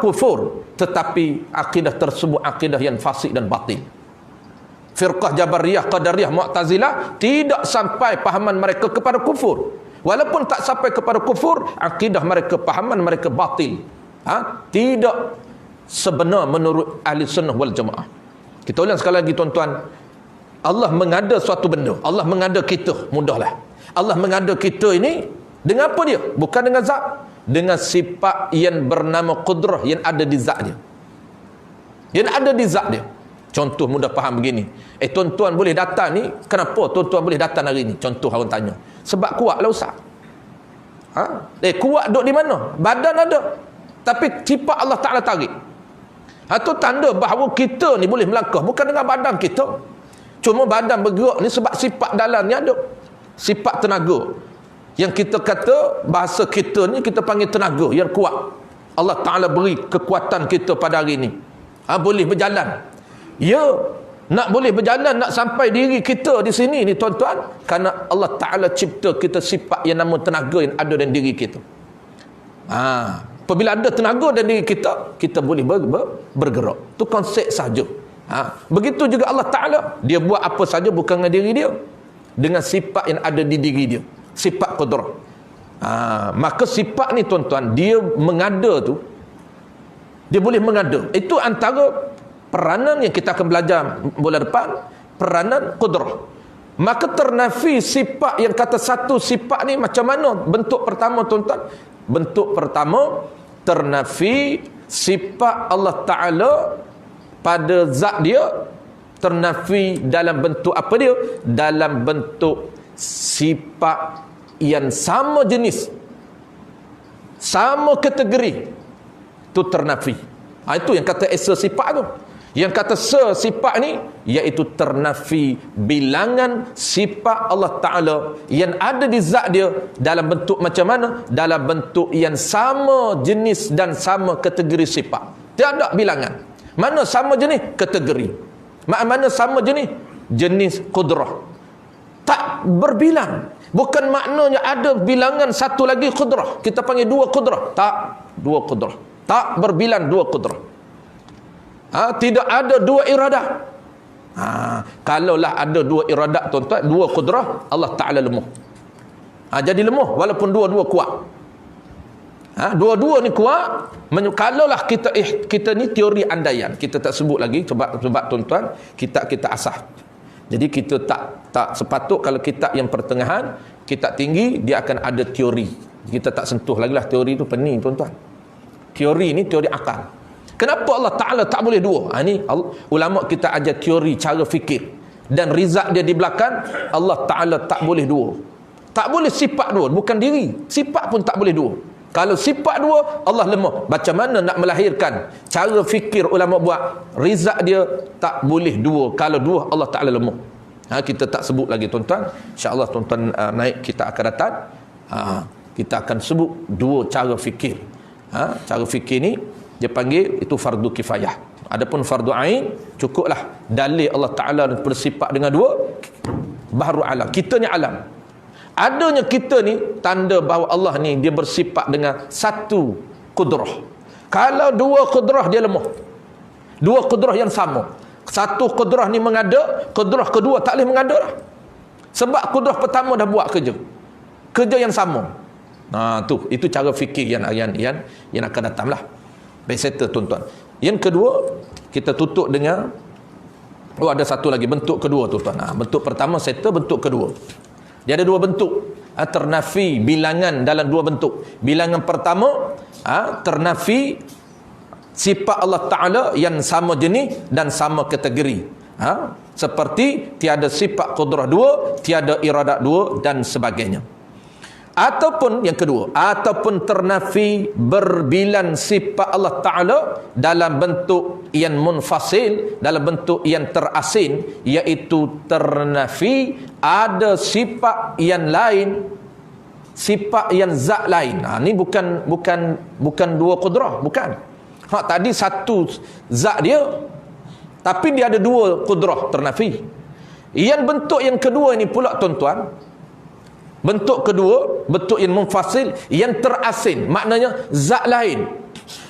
kufur, tetapi akidah tersebut akidah yang fasik dan batil. Firqah Jabariyah, Qadariyah, Mu'tazilah tidak sampai pahaman mereka kepada kufur. Walaupun tak sampai kepada kufur, akidah mereka, pahaman mereka batil. Tidak sebenar menurut ahli sunnah wal jamaah. Kita ulang sekali lagi tuan-tuan. Allah mengada suatu benda. Allah mengada kita, mudahlah. Allah mengada kita ini dengan apa dia? Bukan dengan zat, dengan sifat yang bernama qudrah yang ada di zat dia. Yang ada di zat dia. Contoh mudah faham begini. Tuan-tuan boleh datang ni, kenapa tuan-tuan boleh datang hari ni? Contoh orang tanya. Sebab kuat lah Ustaz. Kuat duduk di mana? Badan ada, tapi sifat Allah Ta'ala tarik. Itu tanda bahawa kita ni boleh melangkah, bukan dengan badan kita. Cuma badan bergerak ni sebab sifat dalamnya ada. Sifat tenaga. Yang kita kata, bahasa kita ni kita panggil tenaga yang kuat. Allah Ta'ala beri kekuatan kita pada hari ni. Boleh berjalan. Ya, nak boleh berjalan, nak sampai diri kita di sini ni tuan-tuan, kerana Allah Ta'ala cipta kita sifat yang nama tenaga yang ada dalam diri kita. Apabila ada tenaga dalam diri kita, kita boleh bergerak. Itu konsep sahaja. Begitu juga Allah Ta'ala, dia buat apa saja bukan dengan diri dia, dengan sifat yang ada di diri dia. Sifat qudrah. Maka sifat ni tuan-tuan, dia mengada tu, dia boleh mengada. Itu antara peranan yang kita akan belajar bulan depan, peranan qudrah. Maka ternafi sifat yang kata satu sifat ni macam mana? Bentuk pertama tuan-tuan, bentuk pertama ternafi sifat Allah Ta'ala pada zat dia, ternafi dalam bentuk apa dia? Dalam bentuk sifat yang sama jenis, sama kategori, tu ternafi. Itu yang kata esa sifat tu. Yang kata sifat ni iaitu ternafi bilangan sifat Allah Ta'ala yang ada di zat dia dalam bentuk macam mana? Dalam bentuk yang sama jenis dan sama kategori sifat. Tiada bilangan. Mana sama jenis? Kategori. Mana sama jenis? Jenis kudrah. Tak berbilang. Bukan maknanya ada bilangan satu lagi kudrah. Kita panggil dua kudrah. Tak. Dua kudrah. Tak berbilang dua kudrah. Tidak ada dua iradah. Kalaulah ada dua iradah, tuan-tuan, dua kudrah, Allah Ta'ala lemah. Jadi lemah walaupun dua-dua kuat. Dua-dua ni kuat. Kalaulah kita ni teori andaian, kita tak sebut lagi sebab tuan-tuan, kita asah. Jadi kita tak sepatut kalau kita yang pertengahan, kita tinggi, dia akan ada teori. Kita tak sentuh lagi lah teori tu, pening tuan-tuan. Teori ni teori akal. Kenapa Allah Ta'ala tak boleh dua? Ini ulama kita ajar teori cara fikir. Dan rizak dia di belakang, Allah Ta'ala tak boleh dua. Tak boleh sifat dua, bukan diri. Sifat pun tak boleh dua. Kalau sifat dua, Allah lemah. Macam mana nak melahirkan? Cara fikir ulama buat, rizak dia tak boleh dua. Kalau dua, Allah Ta'ala lemah. Kita tak sebut lagi tuan-tuan. InsyaAllah tuan-tuan naik kita akan datang. Kita akan sebut dua cara fikir. Cara fikir ni dia panggil itu fardu kifayah. Adapun fardu ain, cukuplah dalil Allah Ta'ala bersifat dengan dua, baharu alam. Kita ni alam. Adanya kita ni tanda bahawa Allah ni dia bersifat dengan satu kudrah. Kalau dua kudrah dia lemah. Dua kudrah yang sama. Satu kudrah ni mengada, kudrah kedua tak boleh mengada lah. Sebab kudrah pertama dah buat kerja. Kerja yang sama. Itu cara fikir yang akan datang lah. Baik, settle tuan-tuan. Yang kedua, kita tutup dengan ada satu lagi bentuk kedua tuan-tuan. Bentuk pertama settle, bentuk kedua. Dia ada dua bentuk. Ternafi bilangan dalam dua bentuk. Bilangan pertama, ternafi sifat Allah Ta'ala yang sama jenis dan sama kategori. Seperti tiada sifat qudrah dua, tiada iradat dua dan sebagainya. Ataupun yang kedua, ataupun ternafi berbilang sifat Allah Ta'ala dalam bentuk yang munfasil, dalam bentuk yang terasing, iaitu ternafi ada sifat yang lain, sifat yang zat lain. Ini bukan dua kudrah, bukan. Tadi satu zat dia, tapi dia ada dua kudrah, ternafi. Yang bentuk yang kedua ini pula tuan-tuan, bentuk kedua, bentuk yang munfasil, yang terasing, maknanya zat lain.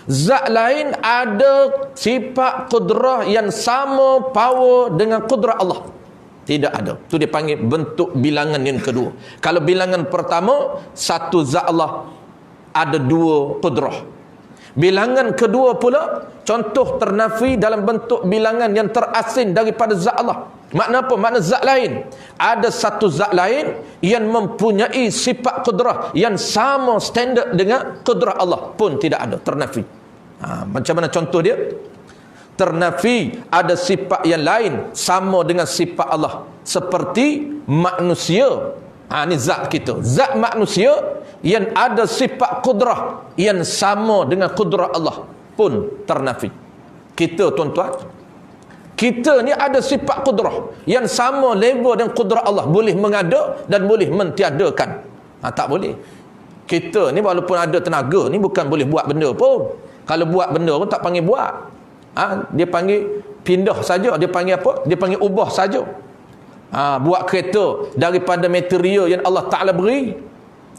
Zat lain ada sifat kudrah yang sama power dengan kudrah Allah. Tidak ada. Itu dia panggil bentuk bilangan yang kedua. Kalau bilangan pertama, satu zat Allah ada dua kudrah. Bilangan kedua pula, contoh ternafi dalam bentuk bilangan yang terasing daripada zat Allah. Makna apa? Makna zat lain. Ada satu zat lain yang mempunyai sifat kudrah yang sama standard dengan kudrah Allah pun tidak ada. Ternafi. Macam mana contoh dia? Ternafi ada sifat yang lain sama dengan sifat Allah. Seperti manusia. Ini zat kita. Zat manusia yang ada sifat kudrah yang sama dengan kudrah Allah pun ternafi. Kita tuan-tuan, kita ni ada sifat kudrah yang sama level dengan kudrah Allah. Boleh mengada dan boleh mentiadakan. Tak boleh. Kita ni walaupun ada tenaga ni bukan boleh buat benda pun. Kalau buat benda pun tak panggil buat. Dia panggil pindah saja. Dia panggil apa? Dia panggil ubah saja. Buat kereta daripada material yang Allah Ta'ala beri,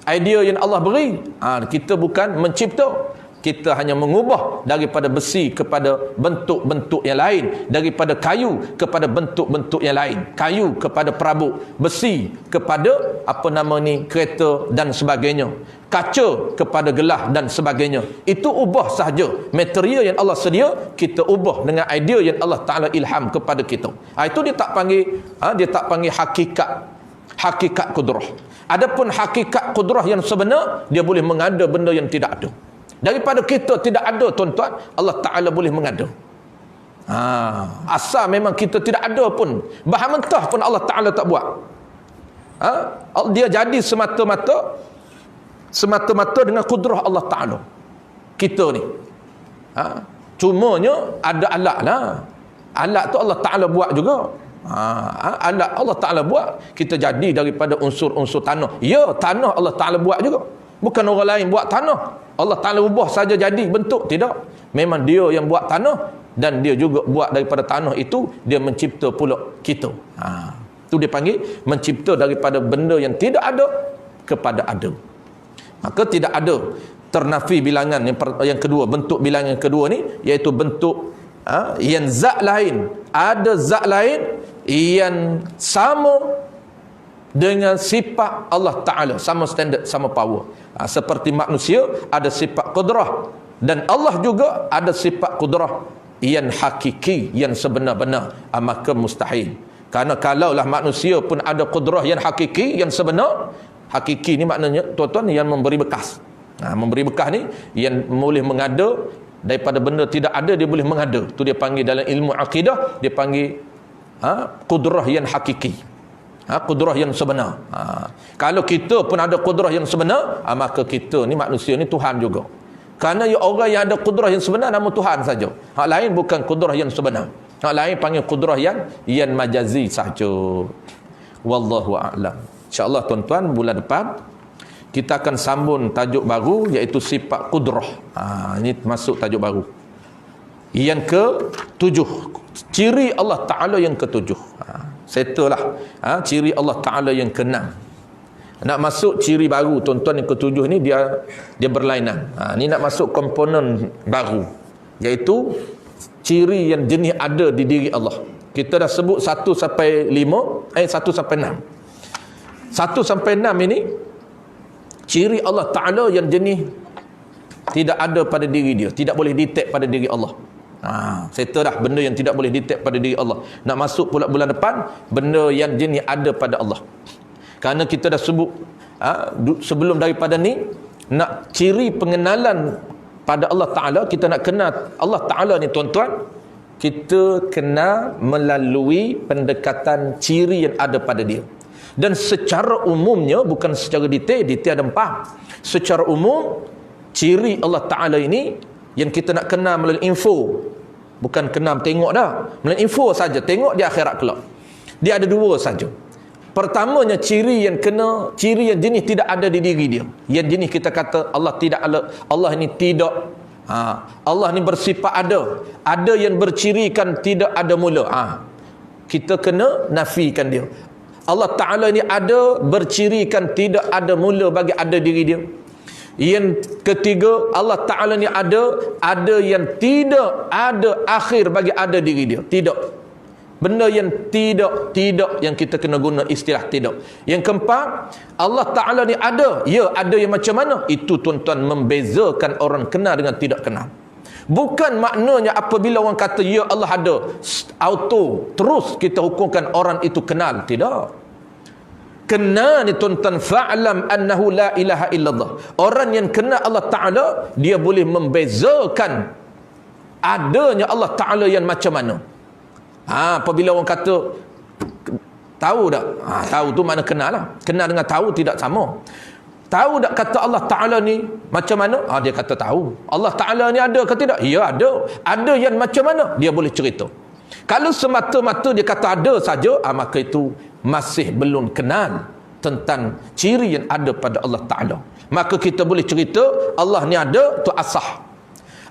idea yang Allah beri. Kita bukan mencipta. Kita hanya mengubah daripada besi kepada bentuk-bentuk yang lain, daripada kayu kepada bentuk-bentuk yang lain, kayu kepada perabot, besi kepada kereta dan sebagainya, kaca kepada gelas dan sebagainya. Itu ubah sahaja. Material yang Allah sedia, kita ubah dengan idea yang Allah Ta'ala ilham kepada kita. Itu dia tak panggil hakikat kudrah. Adapun hakikat kudrah yang sebenar, dia boleh mengada benda yang tidak ada. Daripada kita tidak ada tuan-tuan, Allah Ta'ala boleh mengada. Asal memang kita tidak ada pun, bahan mentah pun Allah Ta'ala tak buat. Dia jadi semata-mata dengan kudrah Allah Ta'ala. Kita ni cumanya ada alat lah. Alat tu Allah Ta'ala buat juga. Alat Allah Ta'ala buat, kita jadi daripada unsur-unsur tanah. Ya, tanah Allah Ta'ala buat juga, bukan orang lain buat tanah. Allah Ta'ala ubah saja jadi bentuk, tidak. Memang dia yang buat tanah, dan dia juga buat daripada tanah itu dia mencipta pula kita. Itu dia panggil mencipta daripada benda yang tidak ada kepada ada. Maka tidak ada ternafi bilangan yang kedua, bentuk bilangan yang kedua ni, iaitu bentuk yang zat lain. Ada zat lain yang sama dengan sifat Allah Ta'ala, sama standard, sama power. Seperti manusia ada sifat kudrah, dan Allah juga ada sifat kudrah yang hakiki, yang sebenar-benar. Maka mustahil. Karena kalaulah manusia pun ada kudrah yang hakiki, yang sebenar. Hakiki ni maknanya, tuan-tuan, yang memberi bekas. Memberi bekas ni yang boleh mengada daripada benda tidak ada, dia boleh mengada. Tu dia panggil dalam ilmu akidah, dia panggil kudrah yang hakiki, kudrah yang sebenar. Kalau kita pun ada kudrah yang sebenar, maka kita ni manusia ni Tuhan juga. Kerana orang yang ada kudrah yang sebenar nama Tuhan saja. Hak lain bukan kudrah yang sebenar. Hak lain panggil kudrah yang majazi saja. Wallahu a'lam. InsyaAllah tuan-tuan, bulan depan kita akan sambung tajuk baru, iaitu sifat kudrah. Ini masuk tajuk baru. Yang ke-7, ciri Allah Ta'ala yang ke-7. Settle lah. Ciri Allah Ta'ala yang ke-6. Nak masuk ciri baru tuan-tuan yang ke-7 ni, dia berlainan. Ni nak masuk komponen baru, iaitu ciri yang jenis ada di diri Allah. Kita dah sebut 1 sampai 5, 1 sampai 6. 1 sampai 6 ini ciri Allah Ta'ala yang jenis tidak ada pada diri dia, tidak boleh detect pada diri Allah. Settle dah benda yang tidak boleh detect pada diri Allah. Nak masuk pula bulan depan, benda yang jenis ada pada Allah. Kerana kita dah sebut sebelum daripada ni, nak ciri pengenalan pada Allah Ta'ala, kita nak kenal Allah Ta'ala ni tuan-tuan, kita kena melalui pendekatan ciri yang ada pada dia. Dan secara umumnya, bukan secara detail ada 4. Secara umum, ciri Allah Ta'ala ini yang kita nak kenal melalui info, bukan kenal tengok dah, melalui info saja, tengok di akhirat kelak. Dia ada 2 saja. Pertamanya ciri yang jenis tidak ada di diri dia. Yang jenis kita kata Allah tidak ada, Allah ini tidak. Allah ni bersifat ada. Ada yang bercirikan tidak ada mula. Kita kena nafikan dia. Allah Ta'ala ni ada, bercirikan tidak ada mula bagi ada diri dia. Yang ketiga, Allah Ta'ala ni ada yang tidak ada akhir bagi ada diri dia. Tidak. Benda yang tidak yang kita kena guna istilah tidak. Yang keempat, Allah Ta'ala ni ada. Ya, ada yang macam mana? Itu tuan-tuan membezakan orang kenal dengan tidak kenal. Bukan maknanya apabila orang kata ya Allah ada, auto terus kita hukumkan orang itu kenal. Tidak. Kenal ni tuan-tuan, fa'lam annahu la ilaha illallah. Orang yang kenal Allah Ta'ala, dia boleh membezakan adanya Allah Ta'ala yang macam mana. Apabila orang kata tahu tak? Tahu tu makna kenal lah. Kenal dengan tahu tidak sama. Tahu tak kata Allah Ta'ala ni macam mana? Dia kata tahu. Allah Ta'ala ni ada ke tidak? Ya, ada. Ada yang macam mana? Dia boleh cerita. Kalau semata-mata dia kata ada saja, maka itu masih belum kenal tentang ciri yang ada pada Allah Ta'ala. Maka kita boleh cerita Allah ni ada, tu asah.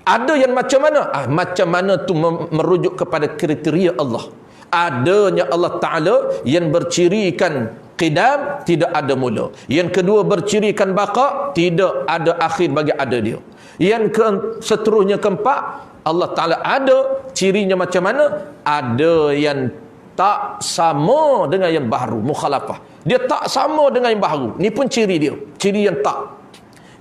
Ada yang macam mana? Macam mana tu merujuk kepada kriteria Allah. Adanya Allah Ta'ala yang bercirikan qidam, tidak ada mula. Yang kedua bercirikan baqa, tidak ada akhir bagi ada dia. Yang seterusnya keempat, Allah Ta'ala ada, cirinya macam mana? Ada yang tak sama dengan yang baru, mukhalafah. Dia tak sama dengan yang baru. Ni pun ciri dia, ciri yang tak.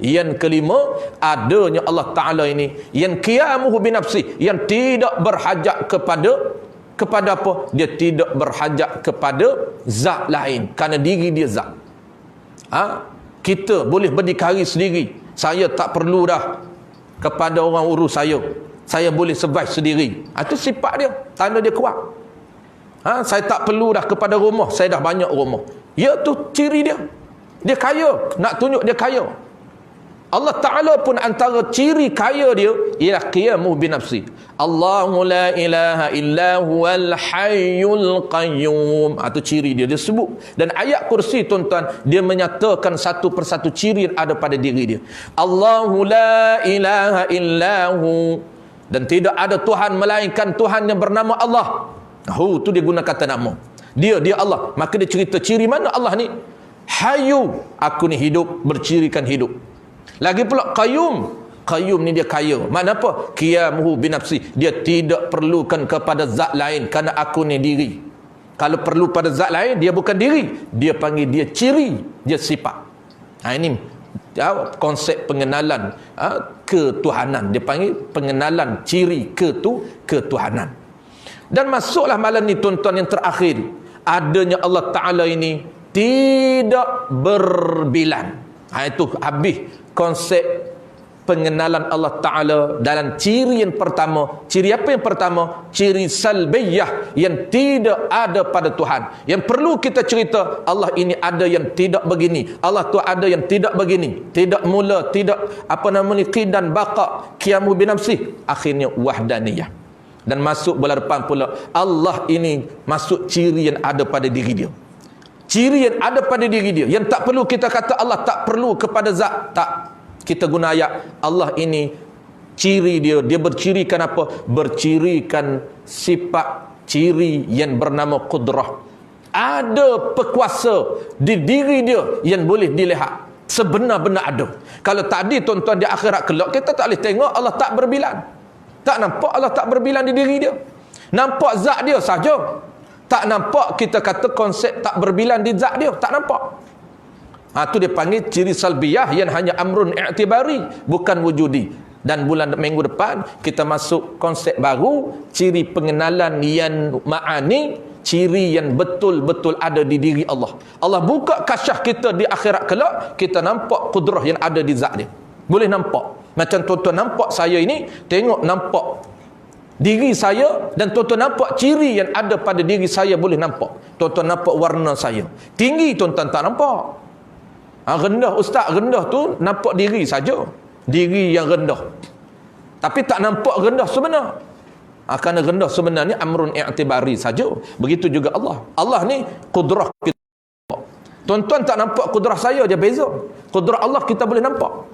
Yang kelima, adanya Allah Ta'ala ini yang qiyamuhu binafsi, yang tidak berhajat kepada apa? Dia tidak berhajat kepada zat lain, kerana diri dia zat. Kita boleh berdikari sendiri. Saya tak perlu dah kepada orang urus saya. Saya boleh survive sendiri. Itu sifat dia, tanda dia kuat. Saya tak perlu dah kepada rumah, saya dah banyak rumah. Ya, tu ciri dia. Dia kaya, nak tunjuk dia kaya. Allah Ta'ala pun antara ciri kaya dia ialah qiyamuh binafsi. Allahu la ilaha illa huwal hayyul qayyum. Itu ciri dia sebut. Dan ayat kursi tuan-tuan, dia menyatakan satu persatu ciri yang ada pada diri dia. Allahu la ilaha illahu. Dan tidak ada Tuhan melainkan Tuhan yang bernama Allah. Tu dia guna kata nama. Dia Allah. Maka dia cerita ciri mana Allah ni? Hayyu, aku ni hidup, bercirikan hidup. Lagi pula qayyum. Qayyum ni dia kaya. Makna apa? Qiyamuhu binafsi. Dia tidak perlukan kepada zat lain kerana aku ni diri. Kalau perlu pada zat lain, dia bukan diri. Dia panggil dia ciri, dia sifat. Ini konsep pengenalan ketuhanan. Dia panggil pengenalan ciri ketuhanan. Dan masuklah malam ni tuan-tuan yang terakhir. Adanya Allah Ta'ala ini tidak berbilang. Itu habis konsep pengenalan Allah Ta'ala dalam ciri yang pertama. Ciri apa yang pertama? Ciri salbiyah, yang tidak ada pada Tuhan. Yang perlu kita cerita, Allah ini ada yang tidak begini, Allah tu ada yang tidak begini, tidak mula, tidak qidan baqa, qiyamu binafsih. Akhirnya wahdaniyah. Dan masuk bulan depan pula, Allah ini masuk ciri yang ada pada diri dia. Ciri yang ada pada diri dia, yang tak perlu kita kata Allah tak perlu kepada zat. Tak. Kita guna ayat, Allah ini ciri dia. Dia bercirikan apa? Bercirikan sifat ciri yang bernama qudrah. Ada pekuasa di diri dia yang boleh dilihat. Sebenar-benar ada. Kalau tadi tuan-tuan di akhirat kelak, kita tak boleh tengok Allah tak berbilang. Tak nampak Allah tak berbilang di diri dia. Nampak zat dia saja. Tak nampak kita kata konsep tak berbilang di zat dia. Tak nampak. Itu dia panggil ciri salbiyah yang hanya amrun i'tibari, bukan wujudi. Dan minggu depan kita masuk konsep baru, ciri pengenalan yang ma'ani, ciri yang betul-betul ada di diri Allah. Allah buka kasyaf kita di akhirat kelak, kita nampak kudrah yang ada di zat dia. Boleh nampak. Macam tuan-tuan nampak saya ini, tengok nampak diri saya, dan tuan-tuan nampak ciri yang ada pada diri saya, boleh nampak. Tuan-tuan nampak warna saya. Tinggi tuan-tuan tak nampak. Rendah, ustaz rendah tu nampak diri saja. Diri yang rendah. Tapi tak nampak rendah sebenar. Kerana rendah sebenarnya amrun i'tibari saja. Begitu juga Allah. Allah ni kudrah kita. Tuan-tuan tak nampak kudrah saya, dia beza. Kudrah Allah kita boleh nampak.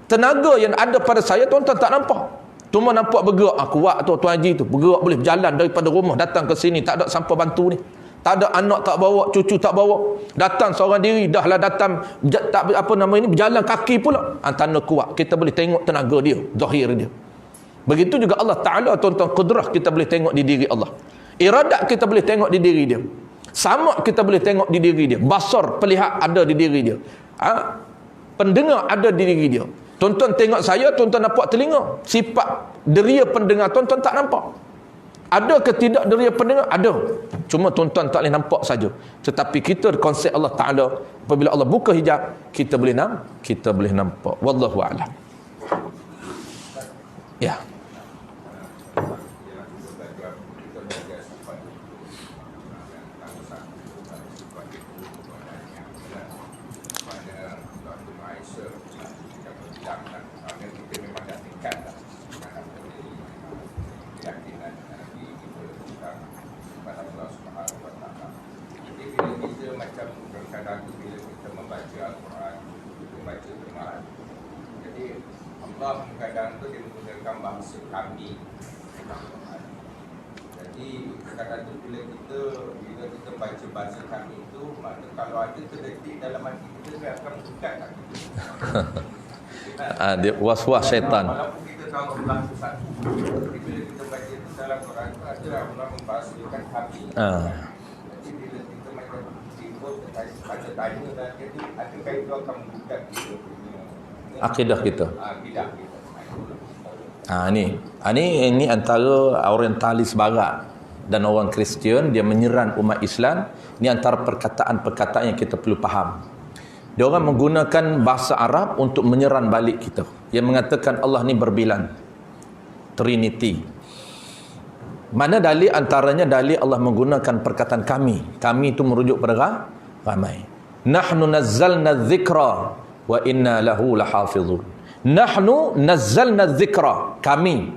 Tenaga yang ada pada saya tuan-tuan tak nampak. Cuma nampak bergerak. Kuat tu Tuan Haji tu. Bergerak boleh berjalan daripada rumah datang ke sini. Tak ada sampai bantu ni. Tak ada anak tak bawa, cucu tak bawa. Datang seorang diri, dahlah datang tak berjalan kaki pula. Tanda kuat. Kita boleh tengok tenaga dia, zahir dia. Begitu juga Allah Ta'ala, tuan-tuan, kudrah kita boleh tengok di diri Allah. Iradat kita boleh tengok di diri dia. Sama' kita boleh tengok di diri dia. Basar, pelihat ada di diri dia. Pendengar ada di diri dia. Tuan-tuan tengok saya, tuan-tuan nampak telinga. Sifat deria pendengar tuan-tuan tak nampak. Ada ke tidak deria pendengar? Ada. Cuma tuan-tuan tak boleh nampak saja. Tetapi kita konsep Allah Ta'ala, apabila Allah buka hijab, kita boleh nampak. Wallahu a'lam. Ya. Allah kadang tu dia menggunakan bahasa kami. Jadi kadang tu bila kita baca bahasa kami itu, makna kalau ada terdetik dalam hati kita, dia akan buka kaki kita. Dia was-was syaitan. Walaupun kita tahu Allah itu satu, tapi bila kita baca itu dalam Quran itu ada Allah membahasakan kami. Jadi bila kita macam timbul ada tanya dan itu, adakah itu akan membuka kita punya akidah kita. Akidah kita. Ini antara orientalis barat dan orang Kristian, dia menyerang umat Islam. Ini antara perkataan-perkataan yang kita perlu faham. Dia orang menggunakan bahasa Arab untuk menyerang balik kita, yang mengatakan Allah ni berbilang. Trinity. Mana dalil? Antaranya dalil Allah menggunakan perkataan kami. Kami itu merujuk pada ramai. Nahnu nazzalna dzikra wa inna lahu lahafizun. Nahnu nazzalna dzikra, kami.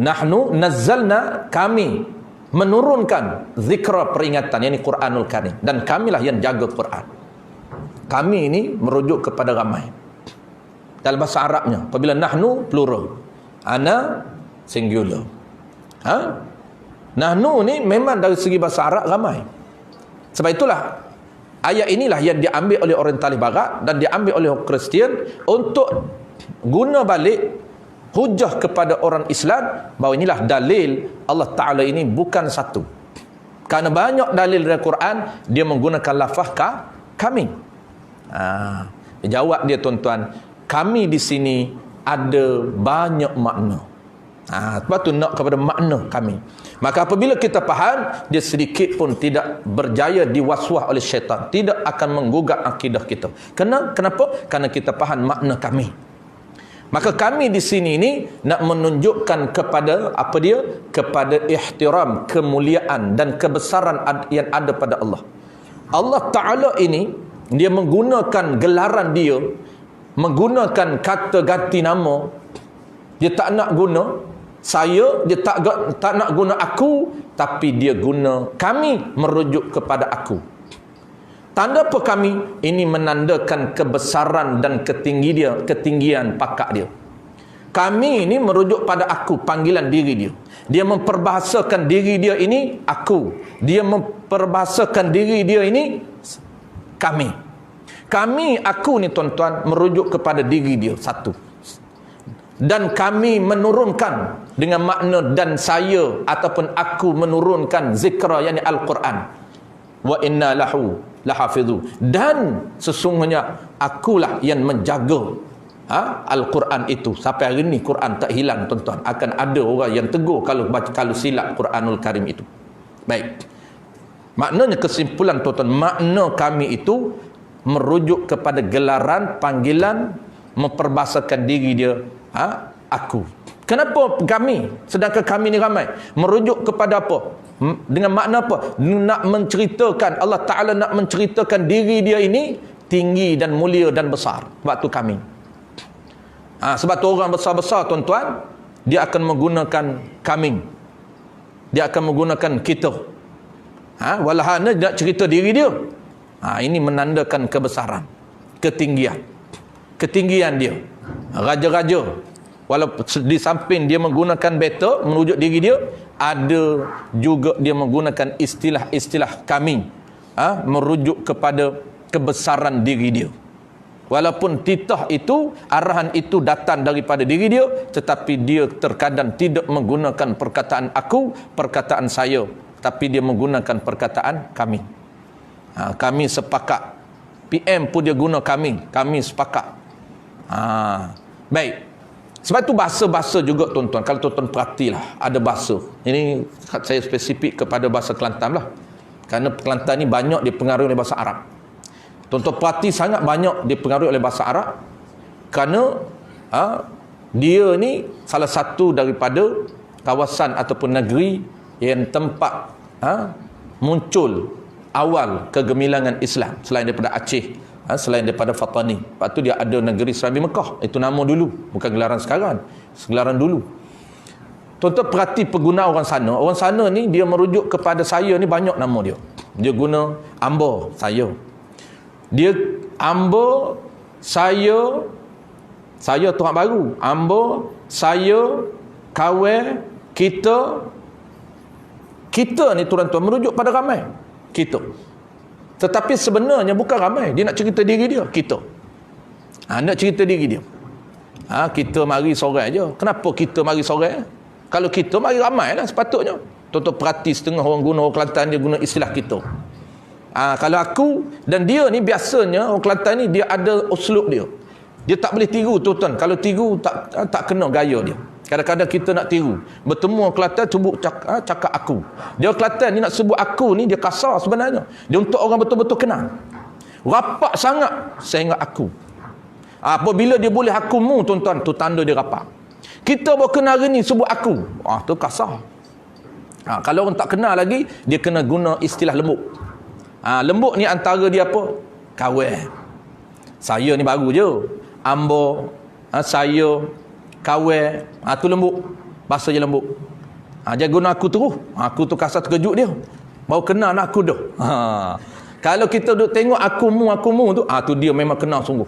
Nahnu nazzalna, kami menurunkan zikra, peringatan, yakni Quranul Karim, dan kamilah yang jaga Quran. Kami ini merujuk kepada ramai. Dalam bahasa Arabnya, apabila nahnu plural, ana singular. Nahnu ni memang dari segi bahasa Arab ramai. Sebab itulah ayat inilah yang diambil oleh orientalis barat dan diambil oleh Kristian untuk guna balik hujah kepada orang Islam bahawa inilah dalil Allah Ta'ala ini bukan satu. Kerana banyak dalil dari Quran dia menggunakan lafaz kami. Jawab dia tuan-tuan, kami di sini ada banyak makna. Sebab tu nak kepada makna kami. Maka apabila kita faham, dia sedikit pun tidak berjaya diwaswas oleh syaitan, tidak akan menggugat akidah kita. Kenapa? Kerana kita faham makna kami. Maka kami di sini ini nak menunjukkan kepada apa dia? Kepada ihtiram, kemuliaan dan kebesaran yang ada pada Allah. Allah Ta'ala ini dia menggunakan gelaran dia, menggunakan kata ganti nama. Dia tak nak guna saya, dia tak nak guna aku, tapi dia guna kami, merujuk kepada aku. Tanda apa kami? Ini menandakan kebesaran dan ketinggian pakak dia. Kami ini merujuk pada aku, panggilan diri dia. Dia memperbahasakan diri dia ini aku. Dia memperbahasakan diri dia ini kami. Kami, aku ni tuan-tuan, merujuk kepada diri dia satu. Dan kami menurunkan dengan makna dan saya ataupun aku menurunkan zikra, yakni Al-Quran. Wa inna lahu lahafizu, dan sesungguhnya akulah yang menjaga Al-Quran itu. Sampai hari ni Quran tak hilang tuan-tuan. Akan ada orang yang tegur kalau silap Quranul Karim itu. Baik. Maknanya kesimpulan tuan-tuan, makna kami itu merujuk kepada gelaran, panggilan, memperbahasakan diri dia aku. Kenapa kami? Sedangkan kami ni ramai. Merujuk kepada apa? Dengan makna apa? Nak menceritakan, Allah Ta'ala nak menceritakan diri dia ini tinggi dan mulia dan besar. Sebab tu kami. Sebab tu orang besar-besar tuan-tuan, dia akan menggunakan kami. Dia akan menggunakan kita. Walahana nak cerita diri dia. Ini menandakan kebesaran, ketinggian dia. Raja-raja, walaupun di samping dia menggunakan beta merujuk diri dia, ada juga dia menggunakan istilah-istilah kami, merujuk kepada kebesaran diri dia. Walaupun titah itu, arahan itu datang daripada diri dia, tetapi dia terkadang tidak menggunakan perkataan aku, perkataan saya, tapi dia menggunakan perkataan kami. Kami sepakat. PM pun dia guna kami sepakat. Baik. Sebab tu bahasa-bahasa juga tuan-tuan. Kalau tuan-tuan perhatilah, ada bahasa. Ini saya spesifik kepada bahasa Kelantan lah. Kerana Kelantan ni banyak dipengaruhi oleh bahasa Arab. Tuan-tuan perhati sangat banyak dipengaruhi oleh bahasa Arab. Kerana dia ni salah satu daripada kawasan ataupun negeri yang tempat muncul awal kegemilangan Islam selain daripada Aceh, selain daripada Fatani. Lepas tu dia ada negeri Serambi Mekah. Itu nama dulu, bukan gelaran sekarang, gelaran dulu. Tuan-tuan perhati penggunaan orang sana. Orang sana ni dia merujuk kepada saya ni banyak nama dia. Dia guna Amba, saya. Dia Amba, saya Tuhan baru. Amba, saya, kawan, kita ni tuan-tuan merujuk pada ramai. Kita. Tetapi sebenarnya bukan ramai. Dia nak cerita diri dia, kita. Nak cerita diri dia. Kita mari sore aja. Kenapa kita mari sore? Kalau kita mari ramai lah sepatutnya. Tuan-tuan perhati setengah orang guna, orang Kelantan dia guna istilah kita. Kalau aku dan dia ni biasanya orang Kelantan ni dia ada uslub dia. Dia tak boleh tiru tuan-tuan. Kalau tiru tak kena gaya dia. Kadang-kadang kita nak tiru. Bertemu orang Kelantan sebut cakap aku. Dia orang Kelantan ni nak sebut aku ni dia kasar sebenarnya. Dia untuk orang betul-betul kenal. Rapat sangat sehingga aku. Apabila dia boleh akumu tuan-tuan, tu tanda dia rapat. Kita baru kenal hari ni sebut aku. Tu kasar. Kalau orang tak kenal lagi, dia kena guna istilah lembut. Lembut ni antara dia apa? Kawan. Saya ni baru je. Ambo, saya, kawan. Tu lembut. Bahasa je lembut. Jangan guna aku terus. Aku tu kasar terkejut dia. Baru kenal nak aku dah. Kalau kita duk tengok akumu tu, tu dia memang kenal sungguh.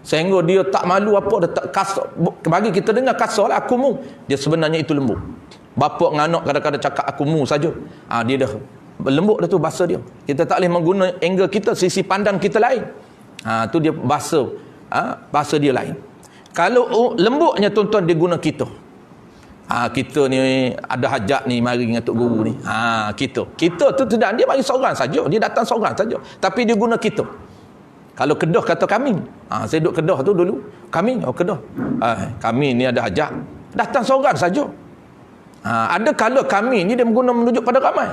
Sehingga dia tak malu apa, dia tak kasar. Bagi kita dengar kasar lah akumu. Dia sebenarnya itu lembut. Bapa dengan anak kadang-kadang cakap akumu saja. Dia dah lembut dah tu bahasa dia. Kita tak boleh mengguna angle kita, sisi pandang kita lain. Tu dia bahasa. Bahasa dia lain. Kalau lembutnya tuan-tuan dia guna kita. Kita ni ada hajat ni, mari dengan Tok Guru ni. Kita tu tidak, dia bagi seorang saja, dia datang seorang saja, tapi dia guna kita. Kalau Kedah kata kami, saya duduk Kedah tu dulu, kami, Kedah, kami ni ada hajat, datang seorang saja. Ada kalau kami ni dia merujuk pada ramai.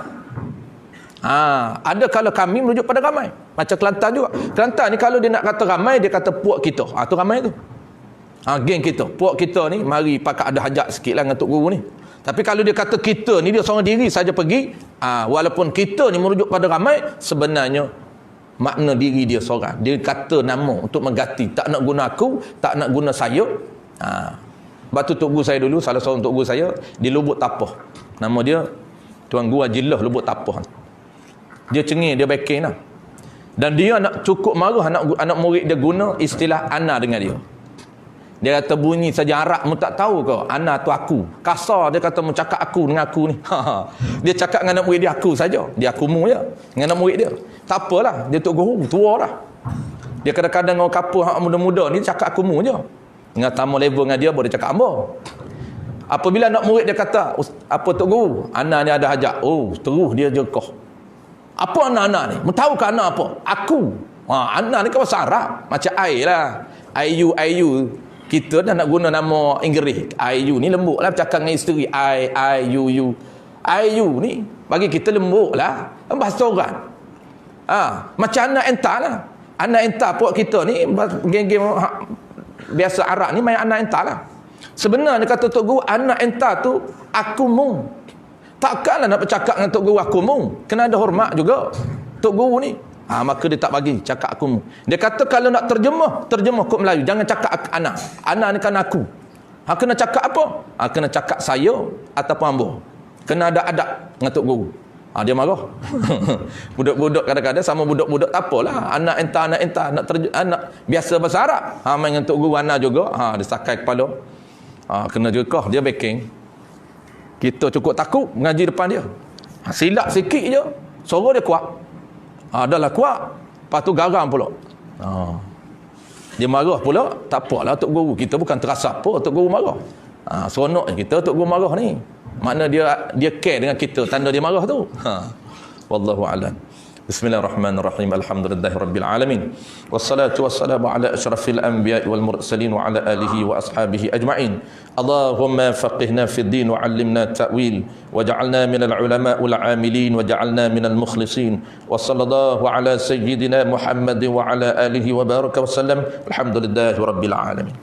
Ada kalau kami merujuk pada ramai. Macam Kelantan juga. Kelantan ni kalau dia nak kata ramai, dia kata puak kita. Tu ramai tu. Geng kita, puak kita ni mari pakat ada hajat sikit lah dengan Tok Guru ni. Tapi kalau dia kata kita ni, dia seorang diri saja pergi, walaupun kita ni merujuk pada ramai, sebenarnya makna diri dia seorang. Dia kata nama untuk mengganti, tak nak guna aku, tak nak guna saya. Sebab tu Tok Guru saya dulu, salah seorang Tok Guru saya di Lubuk Tapah, nama dia Tuan Guru Haji Lah Lubuk Tapah. Dia cengih, dia backing lah. Dan dia nak cukup marah anak murid dia guna istilah ana dengan dia. Dia kata bunyi saja Arab mu tak tahu ke? Ana tu aku. Kasar dia kata mu cakap aku dengan aku ni. Dia cakap dengan anak murid dia aku saja. Dia akumu je dengan anak murid dia. Tak apalah, dia Tok Guru tua dah. Dia kadang-kadang orang kapur hak muda-muda ni cakap akumu je. Dengan tamu level dengan dia boleh cakap ambo. Apabila anak murid dia kata, apa Tok Guru? Ana ni ada hajat. Terus dia jekoh. Apa ana ni? Mu tahu ke ana apa? Aku. Ana ni kan bahasa Arab. Macam I lah. IU. Kita dah nak guna nama Inggeris. IU ni lembut lah bercakap dengan isteri. IU. IU ni bagi kita lembut lah. Bahasa orang. Macam anak entah lah. Anak entah puak kita ni, geng-geng biasa Arab ni main anak entah lah. Sebenarnya kata Tok Guru, anak entah tu akumu. Takkanlah nak bercakap dengan Tok Guru akumu. Kena ada hormat juga Tok Guru ni. Maka dia tak bagi cakap akumu. Dia kata kalau nak terjemah kod Melayu, jangan cakap anak. Anak ni kan aku. Kena cakap apa? Kena cakap saya ataupun ambo. Kena ada adab dengan Tok Guru. Dia marah. Budak-budak kadang-kadang sama budak-budak tak apalah. Anak entah anak biasa bahasa Arab. Main dengan Tok Guru anak juga. Dia sakai kepala. Kena juga dia backing. Kita cukup takut mengaji depan dia. Silap sikit je, suara dia kuat. Adalah kuat. Lepas tu garam pula. Dia marah pula. Tak apalah Tok Guru. Kita bukan terasa apa Tok Guru marah. Seronok kita Tok Guru marah ni. Makna dia care dengan kita. Tanda dia marah tu. Wallahu a'lam. Bismillahirrahmanirrahim. Alhamdulillahirabbil alamin. Wassalatu wassalamu ala asyrafil anbiya'i wal mursalin wa ala alihi wa ashabihi ajma'in. Allahumma faqihna fid din wa 'allimna ta'wil waj'alna minal ulama'il 'amilin waj'alna minal mukhlisin. Wa sallallahu ala sayyidina Muhammadin wa ala alihi wa baraka wa sallam. Alhamdulillahirabbil alamin.